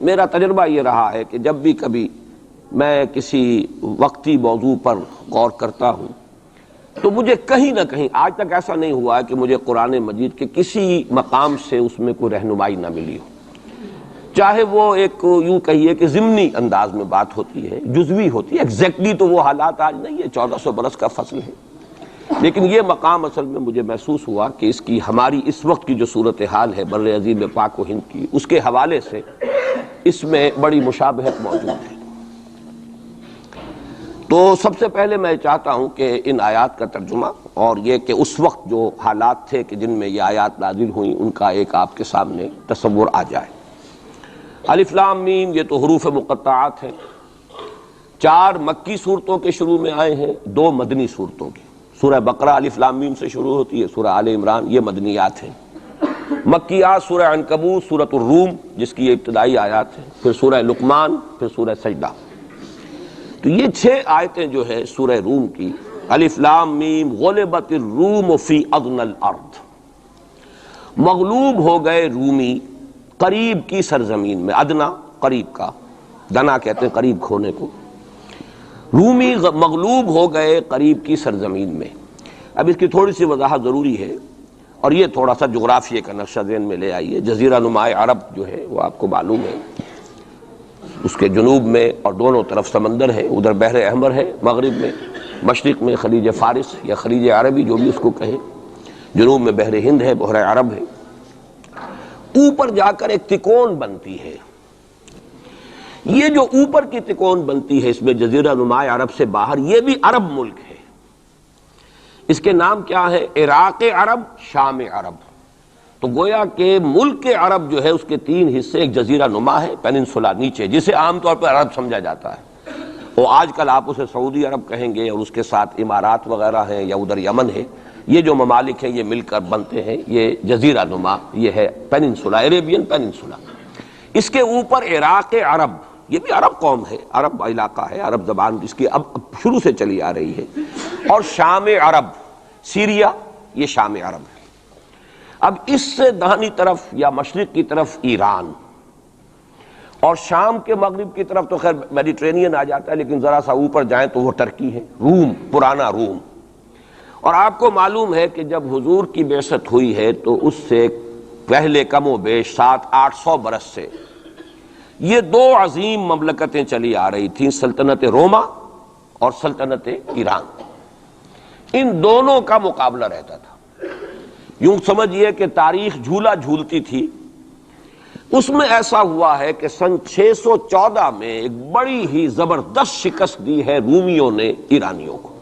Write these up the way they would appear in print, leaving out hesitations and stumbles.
میرا تجربہ یہ رہا ہے کہ جب بھی کبھی میں کسی وقتی موضوع پر غور کرتا ہوں تو مجھے کہیں نہ کہیں آج تک ایسا نہیں ہوا کہ مجھے قرآن مجید کے کسی مقام سے اس میں کوئی رہنمائی نہ ملی ہو، چاہے وہ ایک یوں کہیے کہ ضمنی انداز میں بات ہوتی ہے، جزوی ہوتی ہے، ایگزیکٹلی تو وہ حالات آج نہیں ہے، 1400 برس کا فصل ہے، لیکن یہ مقام اصل میں مجھے محسوس ہوا کہ اس کی ہماری اس وقت کی جو صورتحال ہے بر عظیم پاک و ہند کی، اس کے حوالے سے اس میں بڑی مشابہت موجود ہے۔ تو سب سے پہلے میں چاہتا ہوں کہ ان آیات کا ترجمہ اور یہ کہ اس وقت جو حالات تھے کہ جن میں یہ آیات نازل ہوئیں ان کا ایک آپ کے سامنے تصور آ جائے۔ الف لام میم یہ تو حروف مقطعات ہیں، 4 مکی صورتوں کے شروع میں آئے ہیں، 2 مدنی صورتوں کے۔ سورہ بقرہ الف لام میم سے شروع ہوتی ہے، سورہ آل عمران یہ مدنیات ہیں۔ مکیات سورہ عنکبوت، سورۃ الروم جس کی یہ ابتدائی آیات ہیں، پھر سورہ لقمان، پھر سورہ سجدہ۔ تو یہ 6 آیتیں جو ہے سورہ روم کی، الف لام میم غلبت الروم فی ادنی الارض، مغلوب ہو گئے رومی قریب کی سرزمین میں، ادنا قریب کا، دنا کہتے ہیں قریب کھونے کو، رومی مغلوب ہو گئے قریب کی سرزمین میں۔ اب اس کی تھوڑی سی وضاحت ضروری ہے، اور یہ تھوڑا سا جغرافیے کا نقشہ ذہن میں لے آئیے۔ جزیرہ نما عرب جو ہے وہ آپ کو معلوم ہے، اس کے جنوب میں اور دونوں طرف سمندر ہے، ادھر بحر احمر ہے مغرب میں، مشرق میں خلیج فارس یا خلیج عربی جو بھی اس کو کہیں، جنوب میں بحر ہند ہے، بحر عرب ہے۔ اوپر جا کر ایک تکون بنتی ہے، یہ جو اوپر کی تکون بنتی ہے اس میں جزیرہ نما عرب سے باہر، یہ بھی عرب ملک ہے۔ اس کے نام کیا ہے؟ عراق عرب، شام عرب۔ تو گویا کہ ملک عرب جو ہے اس کے 3 حصے، ایک جزیرہ نما ہے پیننسولا نیچے، جسے عام طور پر عرب سمجھا جاتا ہے، اور آج کل آپ اسے سعودی عرب کہیں گے، اور اس کے ساتھ امارات وغیرہ ہیں یا ادھر یمن ہے، یہ جو ممالک ہیں یہ مل کر بنتے ہیں یہ جزیرہ نما، یہ ہے پیننسولا، عربین پیننسولا۔ اس کے اوپر عراق عرب، یہ بھی عرب قوم ہے، عرب علاقہ ہے، عرب زبان اس کی اب شروع سے چلی آ رہی ہے، اور شام عرب، سیریا یہ شام عرب ہے۔ اب اس سے داہنی طرف یا مشرق کی طرف ایران، اور شام کے مغرب کی طرف تو خیر میڈیٹرینین آ جاتا ہے، لیکن ذرا سا اوپر جائیں تو وہ ترکی ہے، روم، پرانا روم۔ اور آپ کو معلوم ہے کہ جب حضور کی بعثت ہوئی ہے تو اس سے پہلے کم و بیش 700-800 برس سے یہ 2 عظیم مملکتیں چلی آ رہی تھیں، سلطنت روما اور سلطنت ایران۔ ان دونوں کا مقابلہ رہتا تھا، یوں سمجھئے کہ تاریخ جھولا جھولتی تھی۔ اس میں ایسا ہوا ہے کہ سن 614 میں ایک بڑی ہی زبردست شکست دی ہے رومیوں نے ایرانیوں کو۔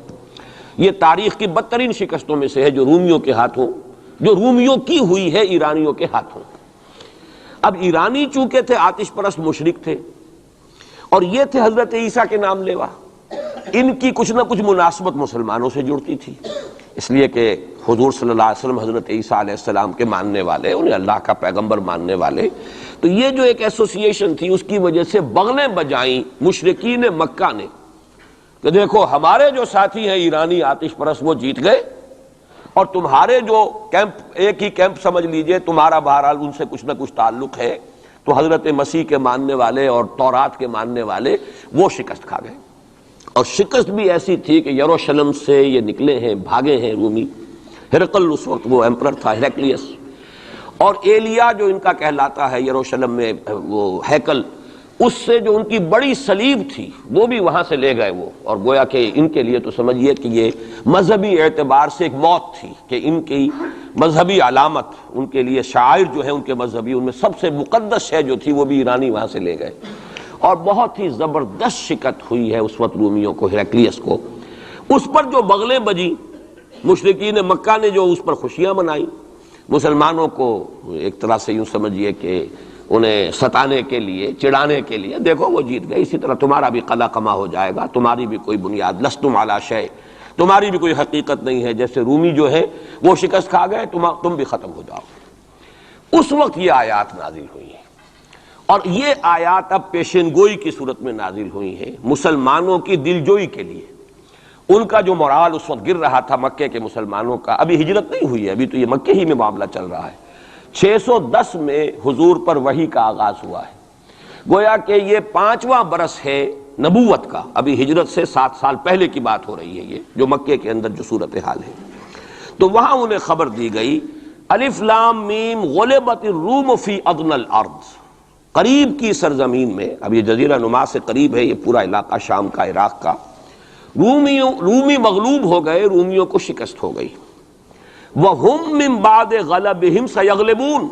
یہ تاریخ کی بدترین شکستوں میں سے ہے جو رومیوں کے ہاتھوں، جو رومیوں کی ہوئی ہے ایرانیوں کے ہاتھوں۔ اب ایرانی چونکہ تھے آتش پرست مشرک تھے، اور یہ تھے حضرت عیسیٰ کے نام لیوا، ان کی کچھ نہ کچھ مناسبت مسلمانوں سے جڑتی تھی، اس لیے کہ حضور صلی اللہ علیہ وسلم حضرت عیسیٰ علیہ السلام کے ماننے والے، انہیں اللہ کا پیغمبر ماننے والے، تو یہ جو ایک ایسوسییشن تھی اس کی وجہ سے بغلیں بجائیں مشرکین مکہ نے کہ دیکھو ہمارے جو ساتھی ہیں ایرانی آتش پرست وہ جیت گئے، اور تمہارے جو کیمپ، ایک ہی کیمپ سمجھ لیجئے، تمہارا بہرحال ان سے کچھ نہ کچھ تعلق ہے، تو حضرت مسیح کے ماننے والے اور تورات کے ماننے والے وہ شکست کھا گئے۔ اور شکست بھی ایسی تھی کہ یروشلم سے یہ نکلے ہیں، بھاگے ہیں رومی، ہرقل اس وقت وہ ایمپرر تھا، ہیرکلیس، اور ایلیا جو ان کا کہلاتا ہے یروشلم میں وہ ہیکل، اس سے جو ان کی بڑی صلیب تھی وہ بھی وہاں سے لے گئے وہ، اور گویا کہ ان کے لیے تو سمجھیے کہ یہ مذہبی اعتبار سے ایک موت تھی کہ ان کی مذہبی علامت، ان کے لیے شاعر جو ہے ان کے مذہبی، ان میں سب سے مقدس شے جو تھی وہ بھی ایرانی وہاں سے لے گئے، اور بہت ہی زبردست شکست ہوئی ہے اس وقت رومیوں کو، ہیرکلیس کو۔ اس پر جو بغلیں بجی، مشرکین مکہ نے جو اس پر خوشیاں منائی، مسلمانوں کو ایک طرح سے یوں سمجھیے کہ انہیں ستانے کے لیے، چڑھانے کے لیے، دیکھو وہ جیت گئے، اسی طرح تمہارا بھی قلع کما ہو جائے گا، تمہاری بھی کوئی بنیاد، لستم علی شیء، تمہاری بھی کوئی حقیقت نہیں ہے، جیسے رومی جو ہے وہ شکست کھا گئے، تم بھی ختم ہو جاؤ۔ اس وقت یہ آیات نازل ہوئی ہیں، اور یہ آیات اب پیشن گوئی کی صورت میں نازل ہوئی ہیں مسلمانوں کی دلجوئی کے لیے۔ ان کا جو مورال اس وقت گر رہا تھا مکے کے مسلمانوں کا، ابھی ہجرت نہیں ہوئی ہے، ابھی تو یہ مکے ہی میں معاملہ چل رہا ہے۔ 610 میں حضور پر وحی کا آغاز ہوا ہے، گویا کہ یہ 5واں برس ہے نبوت کا، ابھی ہجرت سے 7 سال پہلے کی بات ہو رہی ہے، یہ جو مکے کے اندر جو صورتحال ہے۔ تو وہاں انہیں خبر دی گئی الف لام میم غلبت الروم فی ادنی الارض، قریب کی سرزمین میں، اب یہ جزیرہ نما سے قریب ہے یہ پورا علاقہ شام کا، عراق کا، رومی مغلوب ہو گئے، رومیوں کو شکست ہو گئی۔ وَهُمْ مِنْ بَعْدِ غَلَبِهِمْ سَيَغْلِبُونَ،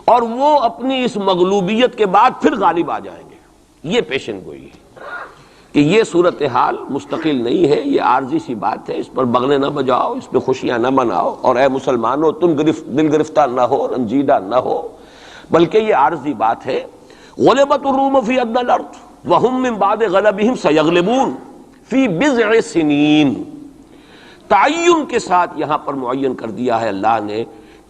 اور وہ اپنی اس مغلوبیت کے بعد پھر غالب آ جائیں گے۔ یہ پیشن گوئی ہے کہ یہ صورتحال مستقل نہیں ہے، یہ عارضی سی بات ہے، اس پر بغلے نہ بجاؤ، اس پہ خوشیاں نہ مناؤ، اور اے مسلمانوں تم دل گرفتار نہ ہو، رنجیدہ نہ ہو، بلکہ یہ عارضی بات ہے۔ غلبت الروم فی ادنی الارض وهم من بعد غلبهم سیغلبون فی بضع سنین، تعین کے ساتھ یہاں پر معین کر دیا ہے اللہ نے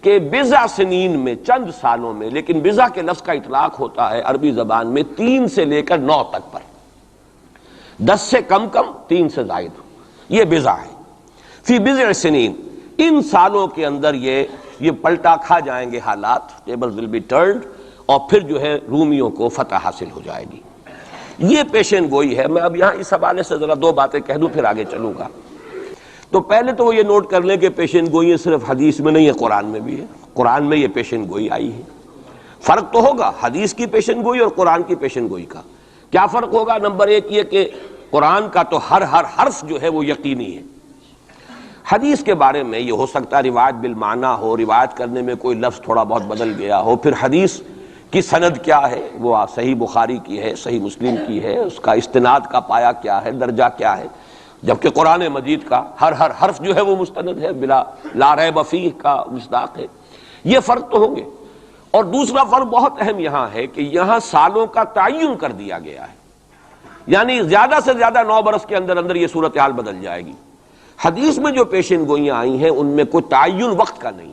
کہ بضع سنین میں، چند سالوں میں، لیکن بضع کے لفظ کا اطلاق ہوتا ہے عربی زبان میں 3 سے لے کر 9 تک پر، 10 سے کم 3 سے زائد، یہ بضع ہے۔ فی بضع سنین، ان سالوں کے اندر یہ پلٹا کھا جائیں گے حالات، ٹیبلز ول بی ٹرنڈ، اور پھر جو ہے رومیوں کو فتح حاصل ہو جائے گی۔ یہ پیشن گوئی ہے۔ میں اب یہاں اس حوالے سے ذرا 2 باتیں کہہ دوں پھر آگے چلوں گا۔ تو پہلے تو وہ یہ نوٹ کر لیں کہ پیشن گوئی صرف حدیث میں نہیں ہے، قرآن میں بھی ہے، قرآن میں یہ پیشن گوئی آئی ہے۔ فرق تو ہوگا حدیث کی پیشن گوئی اور قرآن کی پیشن گوئی کا۔ کیا فرق ہوگا؟ نمبر 1 یہ کہ قرآن کا تو ہر حرف جو ہے وہ یقینی ہے۔ حدیث کے بارے میں یہ ہو سکتا ہے روایت بالمعنی ہو، روایت کرنے میں کوئی لفظ تھوڑا بہت بدل گیا ہو، پھر حدیث کی سند کیا ہے، وہ صحیح بخاری کی ہے، صحیح مسلم کی ہے، اس کا استناد کا پایا کیا ہے، درجہ کیا ہے، جبکہ قرآن مجید کا ہر حرف جو ہے وہ مستند ہے، بلا لا ریب فیہ کا مصداق ہے۔ یہ فرق تو ہوں گے۔ اور دوسرا فرق بہت اہم یہاں ہے کہ یہاں سالوں کا تعین کر دیا گیا ہے، یعنی زیادہ سے زیادہ 9 برس کے اندر اندر یہ صورتحال بدل جائے گی۔ حدیث میں جو پیشن گوئیاں آئی ہیں ان میں کوئی تعین وقت کا نہیں،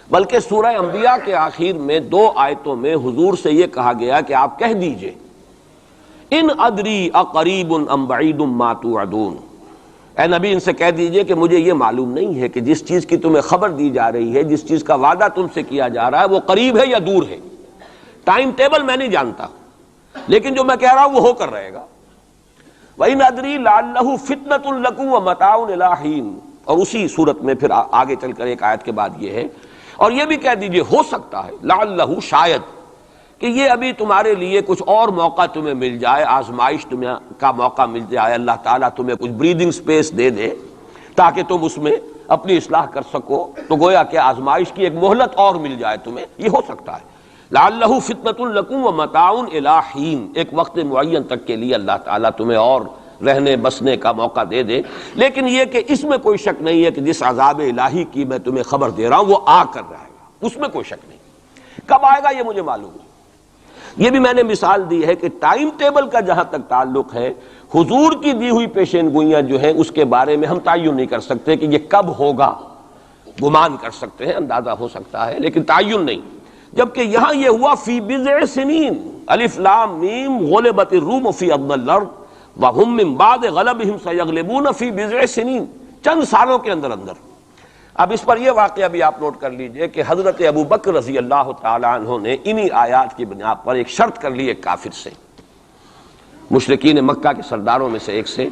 بلکہ سورہ انبیاء کے آخر میں 2 آیتوں میں حضور سے یہ کہا گیا کہ آپ کہہ دیجئے ان ادری اقریب ام بعید ما توعدون، اے نبی ان سے کہہ دیجئے کہ مجھے یہ معلوم نہیں ہے کہ جس چیز کی تمہیں خبر دی جا رہی ہے، جس چیز کا وعدہ تم سے کیا جا رہا ہے، وہ قریب ہے یا دور ہے۔ ٹائم ٹیبل میں نہیں جانتا، لیکن جو میں کہہ رہا ہوں وہ ہو کر رہے گا۔ وَإِنْ أَدْرِي لَعَلَّهُ فِتْنَةٌ لَكُمْ وَمَتَاعٌ إِلَىٰ حِينٍ، اور اسی صورت میں پھر آگے چل کر ایک آیت کے بعد یہ ہے، اور یہ بھی کہہ دیجئے ہو سکتا ہے، لعلہ شاید، کہ یہ ابھی تمہارے لیے کچھ اور موقع تمہیں مل جائے، آزمائش تمہیں کا موقع مل جائے، اللہ تعالیٰ تمہیں کچھ بریدنگ سپیس دے دے تاکہ تم اس میں اپنی اصلاح کر سکو، تو گویا کہ آزمائش کی ایک مہلت اور مل جائے تمہیں، یہ ہو سکتا ہے۔ لعلہ فتنۃ لکم ومتاع الی حین، ایک وقت معین تک کے لیے اللہ تعالیٰ تمہیں اور رہنے بسنے کا موقع دے دے، لیکن یہ کہ اس میں کوئی شک نہیں ہے کہ جس عذاب الہی کی میں تمہیں خبر دے رہا ہوں وہ آ کر رہے گا، اس میں کوئی شک نہیں۔ کب آئے گا یہ مجھے معلوم ہے۔ یہ بھی میں نے مثال دی ہے کہ ٹائم ٹیبل کا جہاں تک تعلق ہے، حضور کی دی ہوئی پیشین گوئیاں جو ہیں اس کے بارے میں ہم تعین نہیں کر سکتے کہ یہ کب ہوگا، گمان کر سکتے ہیں، اندازہ ہو سکتا ہے، لیکن تعین نہیں۔ جبکہ یہاں یہ ہوا فی بضع سنین، الف لام میم غلبت الروم فی ادنی الارض وهم من بعد غلبهم سیغلبون فی بضع سنین، چند سالوں کے اندر اندر۔ اب اس پر یہ واقعہ بھی آپ نوٹ کر لیجئے کہ حضرت ابو بکر رضی اللہ تعالیٰ عنہ نے انہی آیات کی بنا پر ایک شرط کر لی ایک کافر سے، مشرکین مکہ کے سرداروں میں سے ایک سے،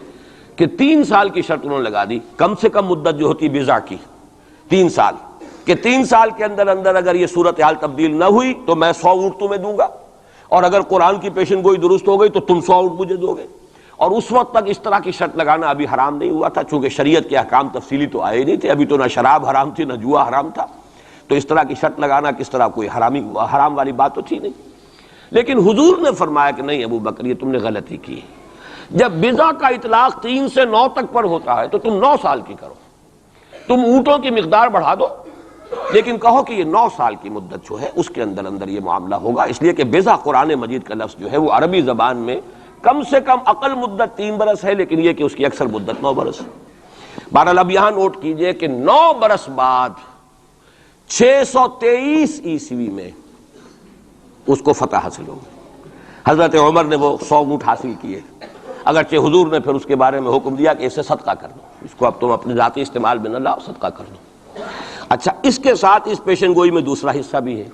کہ 3 سال کی شرط انہوں نے لگا دی، کم سے کم مدت جو ہوتی بضع کی 3 سال، کہ 3 سال کے اندر اندر اگر یہ صورتحال تبدیل نہ ہوئی تو میں 100 اونٹ تمہیں دوں گا، اور اگر قرآن کی پیشن گوئی درست ہو گئی تو تم 100 اونٹ مجھے دو گے۔ اور اس وقت تک اس طرح کی شرط لگانا ابھی حرام نہیں ہوا تھا، چونکہ شریعت کے احکام تفصیلی تو آئے نہیں تھے، ابھی تو نہ شراب حرام تھی نہ جوا حرام تھا، تو اس طرح کی شرط لگانا کس طرح کوئی حرام والی بات تو تھی نہیں۔ لیکن حضور نے فرمایا کہ نہیں ابو بکر، یہ تم نے غلطی کی ہے، جب بضع کا اطلاق 3 سے 9 تک پر ہوتا ہے تو تم 9 سال کی کرو، تم اونٹوں کی مقدار بڑھا دو، لیکن کہو کہ یہ 9 سال کی مدت جو ہے اس کے اندر اندر یہ معاملہ ہوگا، اس لیے کہ بضع قرآن مجید کا لفظ جو ہے وہ عربی زبان میں کم سے کم اقل مدت 3 برس ہے، لیکن یہ کہ اس کی اکثر مدت 9 برس ہے۔ بہرحال اب یہاں نوٹ کیجئے کہ 9 برس بعد 623 عیسوی میں اس کو فتح حاصل ہو گئی۔ حضرت عمر نے وہ 100 اونٹ حاصل کیے، اگرچہ حضور نے پھر اس کے بارے میں حکم دیا کہ اسے صدقہ کر دو، اس کو اب تم اپنے ذاتی استعمال میں نہ لاؤ، صدقہ کر دو۔ اچھا، اس کے ساتھ اس پیشن گوئی میں دوسرا حصہ بھی ہے۔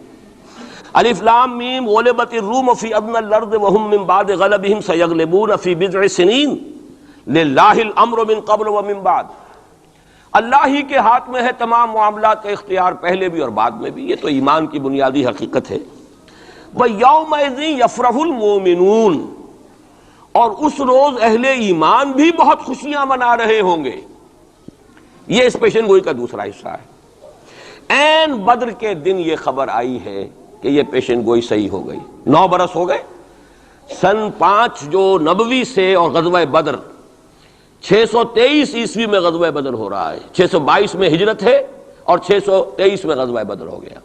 الف لام میم غلبت الروم فی ادنی الارض وهم من بعد غلبهم سیغلبون فی بضع سنین للہ الامر من قبل ومن بعد. اللہ ہی کے ہاتھ میں ہے تمام معاملات کا اختیار، پہلے بھی اور بعد میں بھی. یہ تو ایمان کی بنیادی حقیقت ہے. وَيَوْمَئِذٍ يَفْرَحُ الْمُؤْمِنُونَ، اور اس روز اہل ایمان بھی بہت خوشیاں منا رہے ہوں گے. یہ اس پیشن گوئی کا دوسرا حصہ ہے. عین بدر کے دن یہ خبر آئی ہے کہ یہ پیشن گوئی صحیح ہو گئی. 9 برس ہو گئے، سن 5 جو نبوی سے اور غزوہ بدر 623 عیسوی میں غزوہ بدر ہو رہا ہے. 622 میں ہجرت ہے اور 623 میں غزوہ بدر ہو گیا.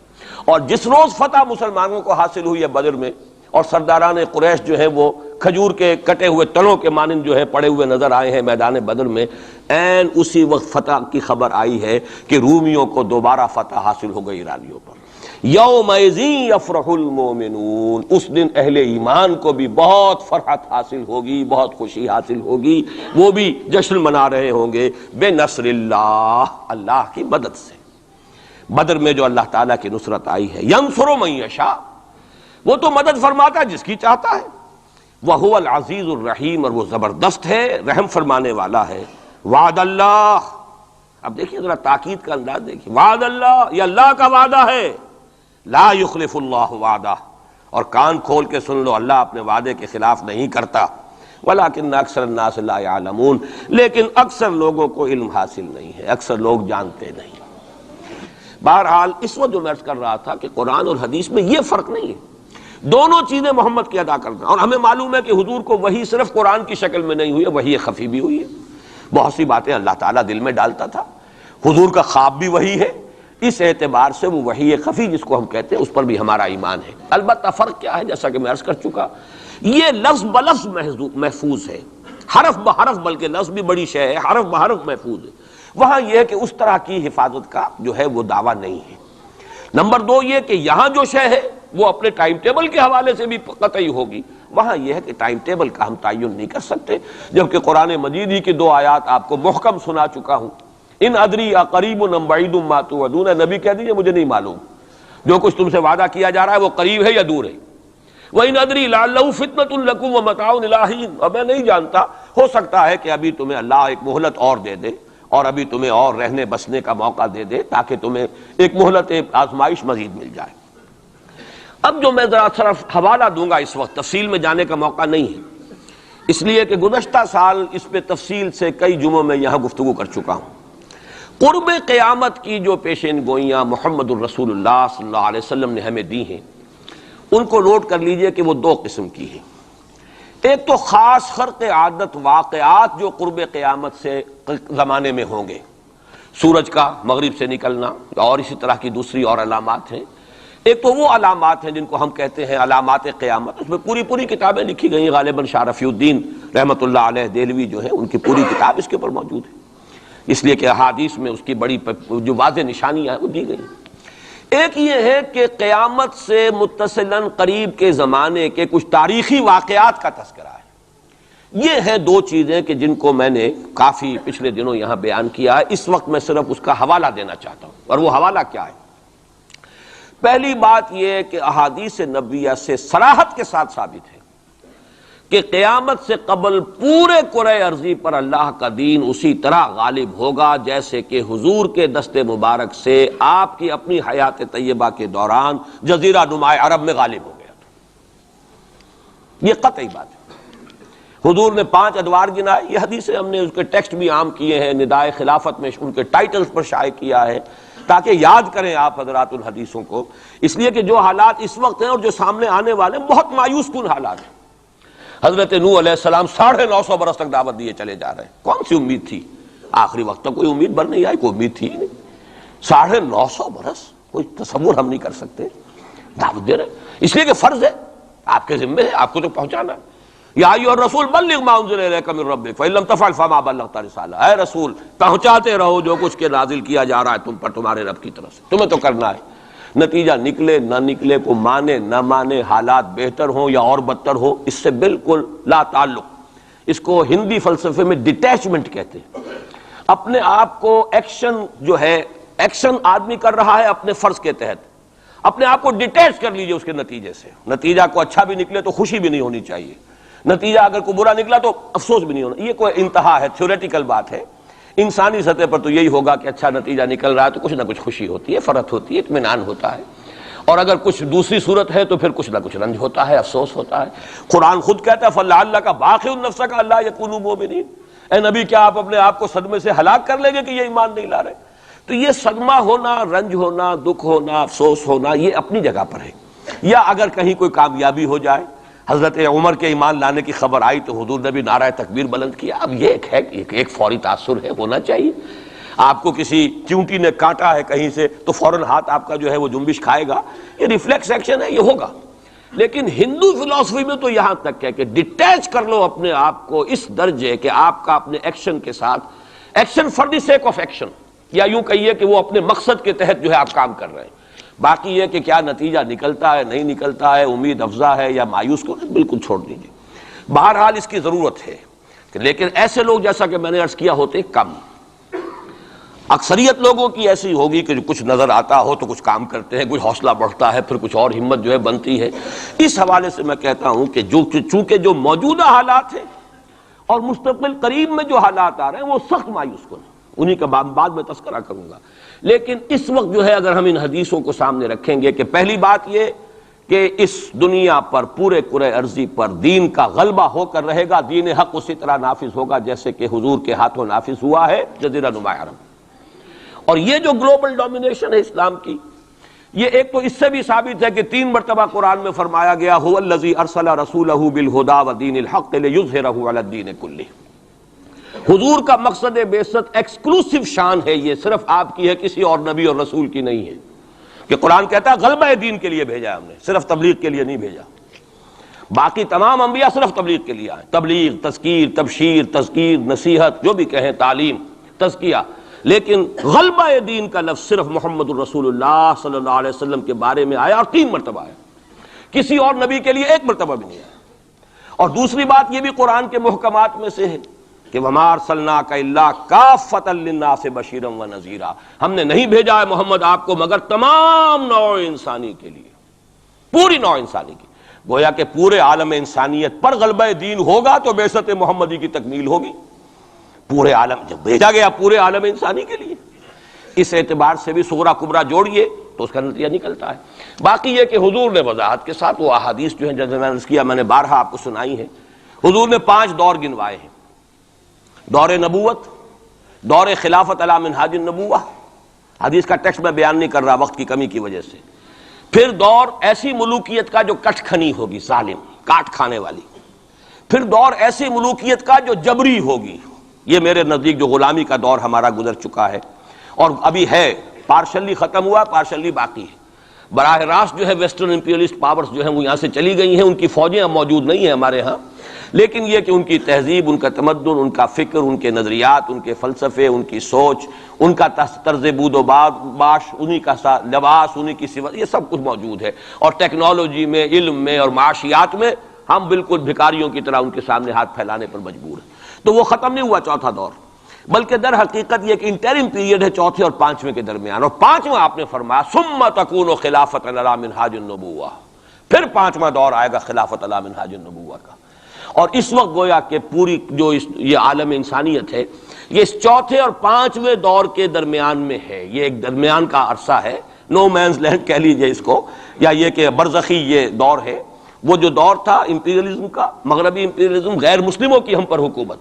اور جس روز فتح مسلمانوں کو حاصل ہوئی ہے بدر میں، اور سرداران قریش جو ہیں وہ کھجور کے کٹے ہوئے تنوں کے مانند جو ہے پڑے ہوئے نظر آئے ہیں میدان بدر میں، عین اسی وقت فتح کی خبر آئی ہے کہ رومیوں کو دوبارہ فتح حاصل ہو گئی ایرانیوں پر. یومئذ یفرح المؤمنون، اس دن اہل ایمان کو بھی بہت فرحت حاصل ہوگی، بہت خوشی حاصل ہوگی، وہ بھی جشن منا رہے ہوں گے بنصر اللہ، اللہ کی مدد سے. بدر میں جو اللہ تعالیٰ کی نصرت آئی ہے، ینصر من یشاء، وہ تو مدد فرماتا ہے جس کی چاہتا ہے. وہو العزیز الرحیم، اور وہ زبردست ہے، رحم فرمانے والا ہے. وعد اللہ، اب دیکھیے ذرا تاکید کا انداز دیکھیے. وعد اللہ، یہ اللہ کا وعدہ ہے. لا یخلف اللہ وعدہ، اور کان کھول کے سن لو، اللہ اپنے وعدے کے خلاف نہیں کرتا. ولکن اکثر الناس لا یعلمون، لیکن اکثر لوگوں کو علم حاصل نہیں ہے، اکثر لوگ جانتے نہیں. بہرحال اس وقت جو میں عرض کر رہا تھا کہ قرآن اور حدیث میں یہ فرق نہیں ہے، دونوں چیزیں محمد کی ادا کرنا. اور ہمیں معلوم ہے کہ حضور کو وحی صرف قرآن کی شکل میں نہیں ہوئی ہے، وحی خفی بھی ہوئی ہے. بہت سی باتیں اللہ تعالیٰ دل میں ڈالتا تھا. حضور کا خواب بھی وحی ہے، اس اعتبار سے وہ وحی خفی جس کو ہم کہتے ہیں اس پر بھی ہمارا ایمان ہے. البتہ فرق کیا ہے، جیسا کہ میں عرض کر چکا، یہ لفظ بلفظ محفوظ ہے، حرف بحرف، بلکہ لفظ بھی بڑی شے ہے، حرف بحرف محفوظ ہے. وہاں یہ ہے کہ اس طرح کی حفاظت کا جو ہے وہ دعویٰ نہیں ہے. نمبر 2 یہ کہ یہاں جو شے ہے وہ اپنے ٹائم ٹیبل کے حوالے سے بھی قطعی ہوگی. وہاں یہ ہے کہ ٹائم ٹیبل کا ہم تعین نہیں کر سکتے، جبکہ قرآن مجید ہی کی 2 آیات آپ کو محکم سنا چکا ہوں. ان ادری اقریب ام بعید ما توعدون، نبی کہہ دیجیے مجھے نہیں معلوم، جو کچھ تم سے وعدہ کیا جا رہا ہے وہ قریب ہے یا دور ہے. وَإِنْ أَدْرِي لَعَلَّهُ فِتْنَةٌ لَكُمْ وَمَتَاعٌ إِلَىٰ حِينٍ، اور میں نہیں جانتا، ہو سکتا ہے کہ ابھی تمہیں اللہ ایک مہلت اور دے دے، اور ابھی تمہیں اور رہنے بسنے کا موقع دے دے، تاکہ تمہیں ایک مہلت آزمائش مزید مل جائے. اب جو میں ذرا صرف حوالہ دوں گا، اس وقت تفصیل میں جانے کا موقع نہیں ہے، اس لیے کہ گزشتہ سال اس پہ تفصیل سے کئی جمعوں میں یہاں گفتگو کر چکا ہوں. قرب قیامت کی جو پیشین گوئیاں محمد الرسول اللہ صلی اللہ علیہ وسلم نے ہمیں دی ہیں، ان کو نوٹ کر لیجئے کہ وہ 2 قسم کی ہیں. ایک تو خاص خرق عادت واقعات جو قرب قیامت سے زمانے میں ہوں گے، سورج کا مغرب سے نکلنا اور اسی طرح کی دوسری اور علامات ہیں. ایک تو وہ علامات ہیں جن کو ہم کہتے ہیں علامات قیامت، اس میں پوری کتابیں لکھی گئی ہیں. غالباً شاہ رفیع الدین رحمۃ اللہ علیہ دہلوی جو ہیں، ان کی پوری کتاب اس کے اوپر موجود ہے، اس لیے کہ احادیث میں اس کی بڑی جو واضح نشانیاں ہیں وہ دی گئی. ایک یہ ہے کہ قیامت سے متصلاً قریب کے زمانے کے کچھ تاریخی واقعات کا تذکرہ ہے. یہ ہیں 2 چیزیں کہ جن کو میں نے کافی پچھلے دنوں یہاں بیان کیا ہے. اس وقت میں صرف اس کا حوالہ دینا چاہتا ہوں. اور وہ حوالہ کیا ہے؟ پہلی بات یہ ہے کہ احادیث نبویہ سے صراحت کے ساتھ ثابت ہے کہ قیامت سے قبل پورے کرۂ ارضی پر اللہ کا دین اسی طرح غالب ہوگا جیسے کہ حضور کے دست مبارک سے آپ کی اپنی حیات طیبہ کے دوران جزیرہ نما عرب میں غالب ہو گیا تھا. یہ قطعی بات ہے. حضور نے 5 ادوار گنائے، یہ حدیثیں ہم نے اس کے ٹیکسٹ بھی عام کیے ہیں، ندائے خلافت میں ان کے ٹائٹلز پر شائع کیا ہے تاکہ یاد کریں آپ حضرات ان حدیثوں کو. اس لیے کہ جو حالات اس وقت ہیں اور جو سامنے آنے والے بہت مایوس کن حالات ہیں. حضرت نوح علیہ السلام 950 برس تک دعوت دیے چلے جا رہے ہیں. کون سی امید تھی؟ آخری وقت تک کوئی امید بر نہیں آئی، کوئی امید تھی نہیں. 950 برس کوئی تصور ہم نہیں کر سکتے دعوت دے رہے، اس لیے کہ فرض ہے، آپ کے ذمہ ہے، آپ کو تو پہنچانا ہے. یا ایھا الرسول بلغ ما انزل الیک من ربک فإن لم تفعل فما بلغت رسالہ، اے رسول پہنچاتے رہو جو کچھ کے نازل کیا جا رہا ہے تم پر تمہارے رب کی طرف سے، تمہیں تو کرنا ہے. نتیجہ نکلے نہ نکلے، کو مانے نہ مانے، حالات بہتر ہوں یا اور بدتر ہو، اس سے بالکل لا تعلق. اس کو ہندی فلسفے میں ڈیٹیچمنٹ کہتے ہیں. اپنے آپ کو ایکشن جو ہے، ایکشن آدمی کر رہا ہے اپنے فرض کے تحت، اپنے آپ کو ڈیٹیچ کر لیجئے اس کے نتیجے سے. نتیجہ کو اچھا بھی نکلے تو خوشی بھی نہیں ہونی چاہیے, نتیجہ اگر کوئی برا نکلا تو افسوس بھی نہیں ہونا. یہ کوئی انتہا ہے, تھیوریٹیکل بات ہے. انسانی سطح پر تو یہی ہوگا کہ اچھا نتیجہ نکل رہا ہے تو کچھ نہ کچھ خوشی ہوتی ہے, فرحت ہوتی ہے, اطمینان ہوتا ہے. اور اگر کچھ دوسری صورت ہے تو پھر کچھ نہ کچھ رنج ہوتا ہے, افسوس ہوتا ہے. قرآن خود کہتا ہے فَلَعَلَّكَ بَاخِعٌ نَفْسَكَ أَلَّا يَكُونُوا مُؤْمِنِينَ. اے نبی کیا آپ اپنے آپ کو صدمے سے ہلاک کر لیں گے کہ یہ ایمان نہیں لا رہے؟ تو یہ صدمہ ہونا, رنج ہونا, دکھ ہونا, افسوس ہونا, یہ اپنی جگہ پر ہے. یا اگر کہیں کوئی کامیابی ہو جائے, حضرت عمر کے ایمان لانے کی خبر آئی تو حضور نے بھی نعرہ تکبیر بلند کیا. اب یہ ایک فوری تاثر ہے, ہونا چاہیے. آپ کو کسی چونٹی نے کاٹا ہے کہیں سے تو فوراً ہاتھ آپ کا جو ہے وہ جنبش کھائے گا, یہ ریفلیکس ایکشن ہے, یہ ہوگا. لیکن ہندو فلسفی میں تو یہاں تک ہے کہ ڈیٹیچ کر لو اپنے آپ کو اس درجے کہ آپ کا اپنے ایکشن کے ساتھ, action for the sake of action, یا یوں کہیے کہ وہ اپنے مقصد کے تحت جو ہے آپ کام کر رہے ہیں. باقی یہ کہ کیا نتیجہ نکلتا ہے نہیں نکلتا ہے, امید افزا ہے یا مایوس کو, بالکل چھوڑ دیجیے. بہرحال اس کی ضرورت ہے, لیکن ایسے لوگ جیسا کہ میں نے عرض کیا ہوتے کم. اکثریت لوگوں کی ایسی ہوگی کہ کچھ نظر آتا ہو تو کچھ کام کرتے ہیں, کچھ حوصلہ بڑھتا ہے, پھر کچھ اور ہمت جو ہے بنتی ہے. اس حوالے سے میں کہتا ہوں کہ چونکہ جو موجودہ حالات ہیں اور مستقبل قریب میں جو حالات آ رہے ہیں وہ سخت مایوس کن, انہی کا بعد میں تذکرہ کروں گا. لیکن اس وقت جو ہے اگر ہم ان حدیثوں کو سامنے رکھیں گے کہ پہلی بات یہ کہ اس دنیا پر پورے کرۂ ارضی پر دین کا غلبہ ہو کر رہے گا, دین حق اسی طرح نافذ ہوگا جیسے کہ حضور کے ہاتھوں نافذ ہوا ہے جزیرہ نما عرب. اور یہ جو گلوبل ڈومینیشن ہے اسلام کی, یہ ایک تو اس سے بھی ثابت ہے کہ 3 مرتبہ قرآن میں فرمایا گیا هو الذی ارسل رسولہ بالہدی ودین الحق لیظہرہ علی الدین کلہ. حضور کا مقصد بعثت ایکسکلوسیو شان ہے, یہ صرف آپ کی ہے, کسی اور نبی اور رسول کی نہیں ہے. کہ قرآن کہتا ہے غلبہ دین کے لیے بھیجا ہم نے, صرف تبلیغ کے لیے نہیں بھیجا. باقی تمام انبیاء صرف تبلیغ کے لیے آئے, تبلیغ, تذکیر, تبشیر, تذکیر, نصیحت, جو بھی کہیں, تعلیم, تزکیہ. لیکن غلبہ دین کا لفظ صرف محمد الرسول اللہ صلی اللہ علیہ وسلم کے بارے میں آیا اور 3 مرتبہ آیا, کسی اور نبی کے لیے 1 مرتبہ بھی نہیں آیا. اور دوسری بات یہ بھی قرآن کے محکمات میں سے ہے کہ وَمَا أَرْسَلْنَاكَ إِلَّا كَافَّةً لِلنَّاسِ بَشِيرًا وَنَذِيرًا. ہم نے نہیں بھیجا ہے محمد آپ کو مگر تمام نوع انسانی کے لیے, پوری نوع انسانی کی. گویا کہ پورے عالم انسانیت پر غلبہ دین ہوگا تو بعثت محمدی کی تکمیل ہوگی. پورے عالم جب بھیجا گیا پورے عالم انسانی کے لیے, اس اعتبار سے بھی صغرا کبرا جوڑیے تو اس کا نتیجہ نکلتا ہے. باقی یہ کہ حضور نے وضاحت کے ساتھ وہ احادیث جو ہیں جیسے میں نے عرض کیا, میں نے بارہا آپ کو سنائی ہیں. حضور نے 5 دور گنوائے ہیں, دور نبوت, دور خلافت علی منہاج النبوہ, حدیث کا ٹیکسٹ میں بیان نہیں کر رہا وقت کی کمی کی وجہ سے. پھر دور ایسی ملوکیت کا جو کٹ کھنی ہوگی, ظالم, کاٹ کھانے والی. پھر دور ایسی ملوکیت کا جو جبری ہوگی, یہ میرے نزدیک جو غلامی کا دور ہمارا گزر چکا ہے اور ابھی ہے, پارشلی ختم ہوا, پارشلی باقی ہے. براہ راست جو ہے ویسٹرن امپیریلسٹ پاورز جو ہیں وہ یہاں سے چلی گئی ہیں, ان کی فوجیں اب موجود نہیں ہیں ہمارے ہاں. لیکن یہ کہ ان کی تہذیب, ان کا تمدن, ان کا فکر, ان کے نظریات, ان کے فلسفے, ان کی سوچ, ان کا طرز بود و باش, انہی کا لباس, انہی کی صفت, یہ سب کچھ موجود ہے. اور ٹیکنالوجی میں, علم میں اور معاشیات میں ہم بالکل بھکاریوں کی طرح ان کے سامنے ہاتھ پھیلانے پر مجبور ہیں. تو وہ ختم نہیں ہوا چوتھا دور, بلکہ در حقیقت یہ کہ انٹرم پیریڈ ہے چوتھے اور 5ویں کے درمیان. اور 5واں آپ نے فرمایا ثم تکون خلافت علی منہاج النبوہ, پھر 5واں دور آئے گا خلافت علی منہاج النبوہ کا. اور اس وقت گویا کہ پوری جو یہ عالم انسانیت ہے یہ اس چوتھے اور 5ویں دور کے درمیان میں ہے. یہ ایک درمیان کا عرصہ ہے, نو مینز لینڈ کہہ لیجئے اس کو, یا یہ کہ برزخی یہ دور ہے. وہ جو دور تھا امپیریلزم کا, مغربی امپیریلزم, غیر مسلموں کی ہم پر حکومت,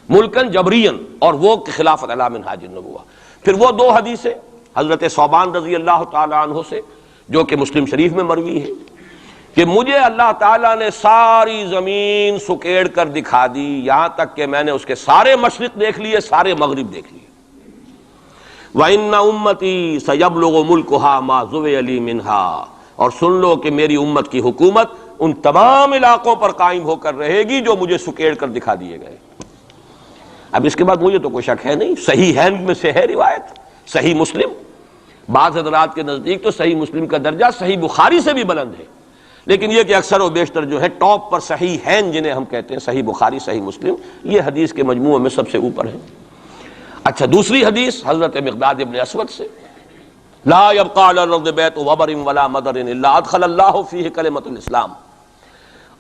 ملکن جبرین, اور وہ خلافت علی منہاج النبوہ. پھر وہ 2 حدیثیں حضرت ثوبان رضی اللہ تعالی عنہ سے جو کہ مسلم شریف میں مروی ہے کہ مجھے اللہ تعالیٰ نے ساری زمین سکیڑ کر دکھا دی, یہاں تک کہ میں نے اس کے سارے مشرق دیکھ لیے, سارے مغرب دیکھ لیے. وَإِنَّ أُمَّتِي سَيَبْلُغُ مُلْكُهَا مَا زُوِيَ لِي مِنْهَا, اور سن لو کہ میری امت کی حکومت ان تمام علاقوں پر قائم ہو کر رہے گی جو مجھے سکیڑ کر دکھا دیے گئے. اب اس کے بعد مجھے تو کوئی شک ہے نہیں, صحیح ہے میں سے ہے روایت, صحیح مسلم, بعض حضرات کے نزدیک تو صحیح مسلم کا درجہ صحیح بخاری سے بھی بلند ہے. لیکن یہ کہ اکثر و بیشتر جو ہے ٹاپ پر صحیح ہیں جنہیں ہم کہتے ہیں صحیح بخاری, صحیح مسلم, یہ حدیث کے مجموعے میں سب سے اوپر ہے. اچھا, دوسری حدیث حضرت مقداد ابن اسود سے لا يبقى على الارض بیت وبر ولا مدر الا ادخل اللہ فیہ کلمۃ الاسلام.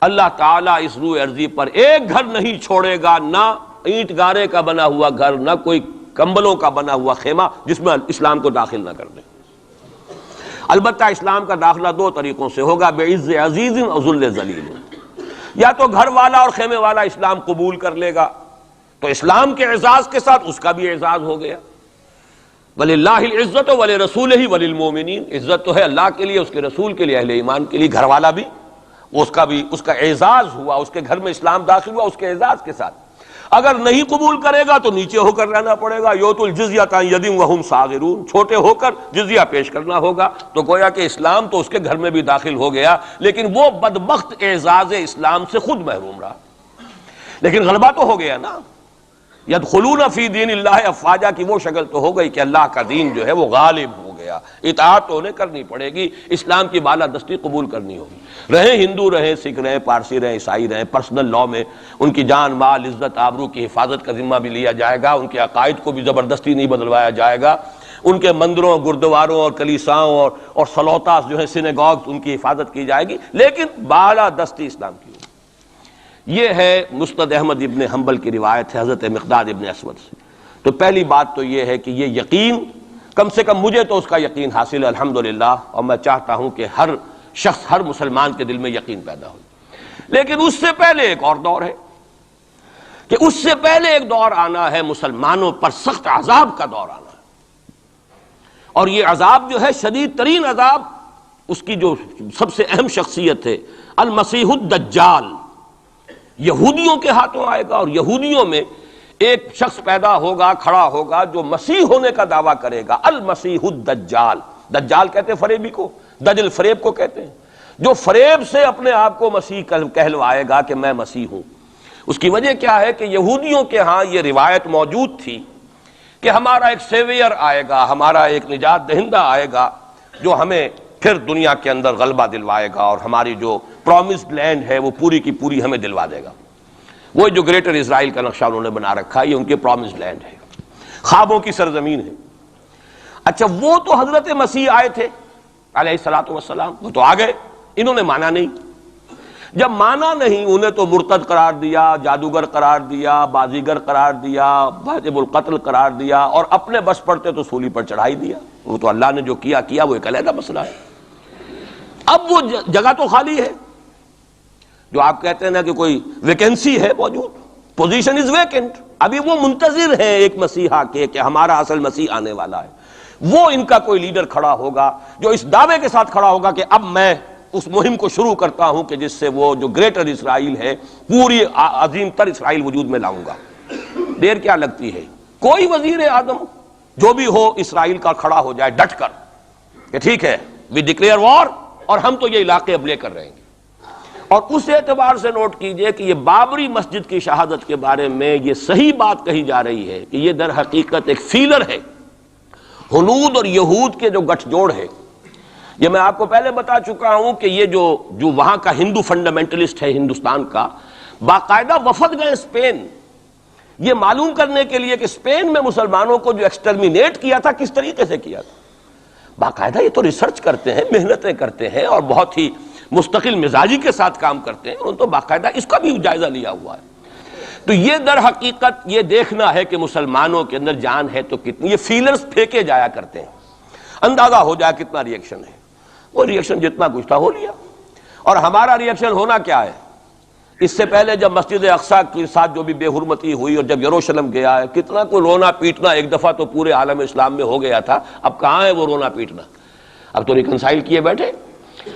اللہ تعالیٰ اس روئے ارضی پر ایک گھر نہیں چھوڑے گا، نہ اینٹ گارے کا بنا ہوا گھر، نہ کوئی کمبلوں کا بنا ہوا خیمہ جس میں اسلام کو داخل نہ کر دیں. البتہ اسلام کا داخلہ دو طریقوں سے ہوگا، بعز عزیز اور ذل ذلیل. یا تو گھر والا اور خیمے والا اسلام قبول کر لے گا تو اسلام کے اعزاز کے ساتھ اس کا بھی اعزاز ہو گیا. وَلِلَّهِ الْعِزَّةُ وَلِرَسُولِهِ وَلِلْمُؤْمِنِينَ. عزت تو ہے اللہ کے لیے، اس کے رسول کے لیے، اہل ایمان کے لیے. گھر والا بھی اس کا اعزاز ہوا، اس کے گھر میں اسلام داخل ہوا اس کے اعزاز کے ساتھ. اگر نہیں قبول کرے گا تو نیچے ہو کر رہنا پڑے گا. یؤتُ الْجِزْیَۃَ عَنْ یَدٍ وَهُمْ صَاغِرُونَ. چھوٹے ہو کر جزیہ پیش کرنا ہوگا. تو گویا کہ اسلام تو اس کے گھر میں بھی داخل ہو گیا، لیکن وہ بدبخت اعزاز اسلام سے خود محروم رہا. لیکن غلبہ تو ہو گیا نا. یدخلون فی دین اللہ افواجا کی وہ شکل تو ہو گئی کہ اللہ کا دین جو ہے وہ غالب ہو گیا. اطاعت تو انہیں کرنی پڑے گی، اسلام کی بالادستی قبول کرنی ہوگی. رہیں ہندو رہیں، سکھ رہیں، پارسی رہیں، عیسائی رہیں، پرسنل لاء میں ان کی جان مال عزت آبرو کی حفاظت کا ذمہ بھی لیا جائے گا. ان کے عقائد کو بھی زبردستی نہیں بدلوایا جائے گا. ان کے مندروں، گردواروں اور کلیساؤں اور سلوتاس جو ہے سینیگاگز، ان کی حفاظت کی جائے گی، لیکن بالادستی اسلام کی. یہ ہے مسند احمد ابن حنبل کی روایت ہے حضرت مقداد ابن اسود سے. تو پہلی بات تو یہ ہے کہ یہ یقین، کم سے کم مجھے تو اس کا یقین حاصل ہے الحمدللہ، اور میں چاہتا ہوں کہ ہر شخص، ہر مسلمان کے دل میں یقین پیدا ہو. لیکن اس سے پہلے ایک اور دور ہے کہ اس سے پہلے ایک دور آنا ہے، مسلمانوں پر سخت عذاب کا دور آنا ہے. اور یہ عذاب جو ہے شدید ترین عذاب، اس کی جو سب سے اہم شخصیت ہے المسیح الدجال، یہودیوں کے ہاتھوں آئے گا. اور یہودیوں میں ایک شخص پیدا ہوگا، کھڑا ہوگا، جو مسیح ہونے کا دعویٰ کرے گا. المسیح الدجال. دجال کہتے ہیں فریبی کو، دجل فریب کو کہتے ہیں، جو فریب سے اپنے آپ کو مسیح کہلوائے گا کہ میں مسیح ہوں. اس کی وجہ کیا ہے کہ یہودیوں کے ہاں یہ روایت موجود تھی کہ ہمارا ایک سیویئر آئے گا، ہمارا ایک نجات دہندہ آئے گا جو ہمیں پھر دنیا کے اندر غلبہ دلوائے گا اور ہماری جو پرومسڈ لینڈ ہے وہ پوری کی پوری ہمیں دلوا دے گا. وہ جو گریٹر اسرائیل کا نقشہ انہوں نے بنا رکھا ہے، یہ ان کے پرومسڈ لینڈ ہے، خوابوں کی سرزمین ہے. اچھا، وہ تو حضرت مسیح آئے تھے علیہ الصلوۃ والسلام، وہ تو آ گئے، انہوں نے مانا نہیں. جب مانا نہیں، انہیں تو مرتد قرار دیا، جادوگر قرار دیا، بازیگر قرار دیا، واجب القتل قرار دیا، اور اپنے بس پڑتے تو سولی پر چڑھائی دیا. وہ تو اللہ نے جو کیا وہ ایک علیحدہ مسئلہ ہے. اب وہ جگہ تو خالی ہے، جو آپ کہتے ہیں نا کہ کوئی ویکینسی ہے موجود، پوزیشن از ویکنٹ. ابھی وہ منتظر ہیں ایک مسیحا کے کہ ہمارا اصل مسیح آنے والا ہے. وہ ان کا کوئی لیڈر کھڑا ہوگا جو اس دعوے کے ساتھ کھڑا ہوگا کہ اب میں اس مہم کو شروع کرتا ہوں کہ جس سے وہ جو گریٹر اسرائیل ہے، پوری عظیم تر اسرائیل وجود میں لاؤں گا. دیر کیا لگتی ہے، کوئی وزیر اعظم جو بھی ہو اسرائیل کا کھڑا ہو جائے ڈٹ کر کہ ٹھیک ہے وی ڈکلیئر وار، اور ہم تو یہ علاقے اب لے کر رہیں گے. اور اس اعتبار سے نوٹ کیجئے کہ یہ بابری مسجد کی شہادت کے بارے میں یہ صحیح بات کہی جا رہی ہے کہ یہ در حقیقت ایک فیلر ہے ہنود اور یہود کے جو گٹھ جوڑ ہے. یہ میں آپ کو پہلے بتا چکا ہوں کہ یہ جو وہاں کا ہندو فنڈامنٹلسٹ ہے ہندوستان کا، باقاعدہ وفد گئے اسپین، یہ معلوم کرنے کے لیے کہ اسپین میں مسلمانوں کو جو ایکسٹرمینیٹ کیا تھا کس طریقے سے کیا تھا. باقاعدہ یہ تو ریسرچ کرتے ہیں، محنتیں کرتے ہیں، اور بہت ہی مستقل مزاجی کے ساتھ کام کرتے ہیں. انہوں نے تو باقاعدہ اس کا بھی جائزہ لیا ہوا ہے. تو یہ در حقیقت یہ دیکھنا ہے کہ مسلمانوں کے اندر جان ہے تو کتنی. یہ فیلرز پھینکے جایا کرتے ہیں، اندازہ ہو جائے کتنا ری ایکشن ہے. وہ ری ایکشن جتنا کچھ تھا ہو لیا. اور ہمارا ری ایکشن ہونا کیا ہے؟ اس سے پہلے جب مسجد اقصیٰ کے ساتھ جو بھی بے حرمتی ہوئی اور جب یروشلم گیا ہے، کتنا کوئی رونا پیٹنا ایک دفعہ تو پورے عالم اسلام میں ہو گیا تھا. اب کہاں ہے وہ رونا پیٹنا؟ اب تو ریکنسائل کیے بیٹھے.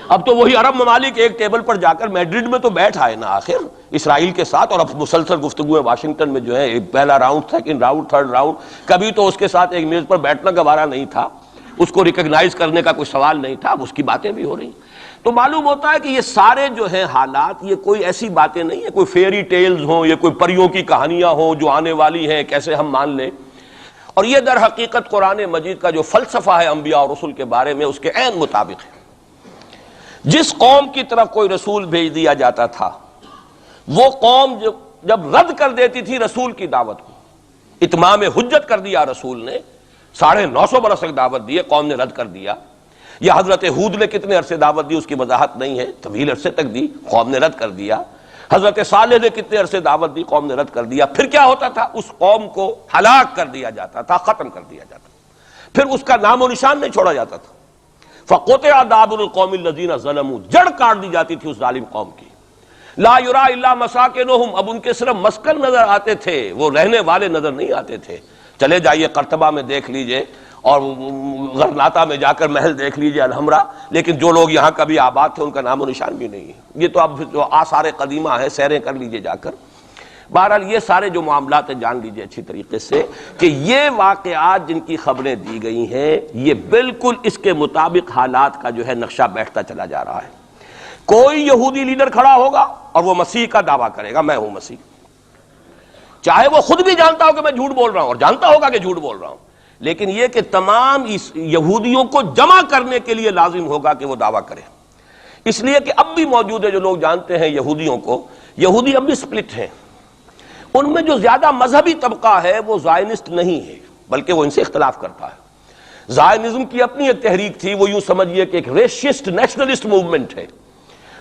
اب تو وہی عرب ممالک ایک ٹیبل پر جا کر میڈرڈ میں تو بیٹھ آئے نا آخر اسرائیل کے ساتھ. اور اب مسلسل گفتگویں واشنگٹن میں جو ہے، ایک پہلا round, second round, third round, کبھی تو اس کے ساتھ ایک میز پر بیٹھنا گوارا نہیں تھا، اس کو ریکگنائز کرنے کا کوئی سوال نہیں تھا. اب اس کی باتیں بھی ہو رہی. تو معلوم ہوتا ہے کہ یہ سارے جو ہیں حالات، یہ کوئی ایسی باتیں نہیں ہیں، کوئی فیری ٹیلز ہوں، یہ کوئی پریوں کی کہانیاں ہوں جو آنے والی ہیں کیسے ہم مان لیں. اور یہ در حقیقت قرآن مجید کا جو فلسفہ ہے انبیاء اور رسول کے بارے میں، اس کے عین مطابق ہے. جس قوم کی طرف کوئی رسول بھیج دیا جاتا تھا، وہ قوم جب رد کر دیتی تھی رسول کی دعوت کو، اتمام حجت کر دیا رسول نے، 950 برس تک دعوت دی ہے، قوم نے رد کر دیا. یا حضرت ہود نے کتنے عرصے دعوت دی اس کی وضاحت نہیں ہے، طویل عرصے تک دی، قوم نے رد کر دیا. حضرت صالح نے کتنے عرصے دعوت دی، قوم نے رد کر دیا. پھر کیا ہوتا تھا؟ اس قوم کو ہلاک کر دیا جاتا تھا، ختم کر دیا جاتا تھا، پھر اس کا نام و نشان نہیں چھوڑا جاتا تھا. فَقُطِعَ دَابِرُ الْقَوْمِ الَّذِينَ ظَلَمُوا، جڑ کاٹ دی جاتی تھی اس ظالم قوم کی. لا یرا الا مساکنہم، اب ان کے صرف مسکن نظر آتے تھے، وہ رہنے والے نظر نہیں آتے تھے. چلے جائیے قرطبہ میں دیکھ لیجئے اور غرناطہ میں جا کر محل دیکھ لیجئے الحمرا، لیکن جو لوگ یہاں کبھی آباد تھے ان کا نام و نشان بھی نہیں ہے. یہ تو اب جو آثار قدیمہ ہیں سیریں کر لیجئے جا کر. بہرحال یہ سارے جو معاملات ہیں جان لیجئے اچھی طریقے سے کہ یہ واقعات جن کی خبریں دی گئی ہیں یہ بالکل اس کے مطابق حالات کا جو ہے نقشہ بیٹھتا چلا جا رہا ہے. کوئی یہودی لیڈر کھڑا ہوگا اور وہ مسیح کا دعویٰ کرے گا، میں ہوں مسیح، چاہے وہ خود بھی جانتا ہو کہ میں جھوٹ بول رہا ہوں اور جانتا ہوگا کہ جھوٹ بول رہا ہوں، لیکن یہ کہ تمام اس یہودیوں کو جمع کرنے کے لیے لازم ہوگا کہ وہ دعویٰ کرے. اس لیے کہ اب بھی موجود ہے، جو لوگ جانتے ہیں یہودیوں کو، یہودی اب بھی سپلٹ ہیں. ان میں جو زیادہ مذہبی طبقہ ہے وہ زائنسٹ نہیں ہے، بلکہ وہ ان سے اختلاف کرتا ہے. زائنزم کی اپنی ایک تحریک تھی، وہ یوں سمجھیے کہ ایک ریشسٹ نیشنلسٹ موومنٹ ہے،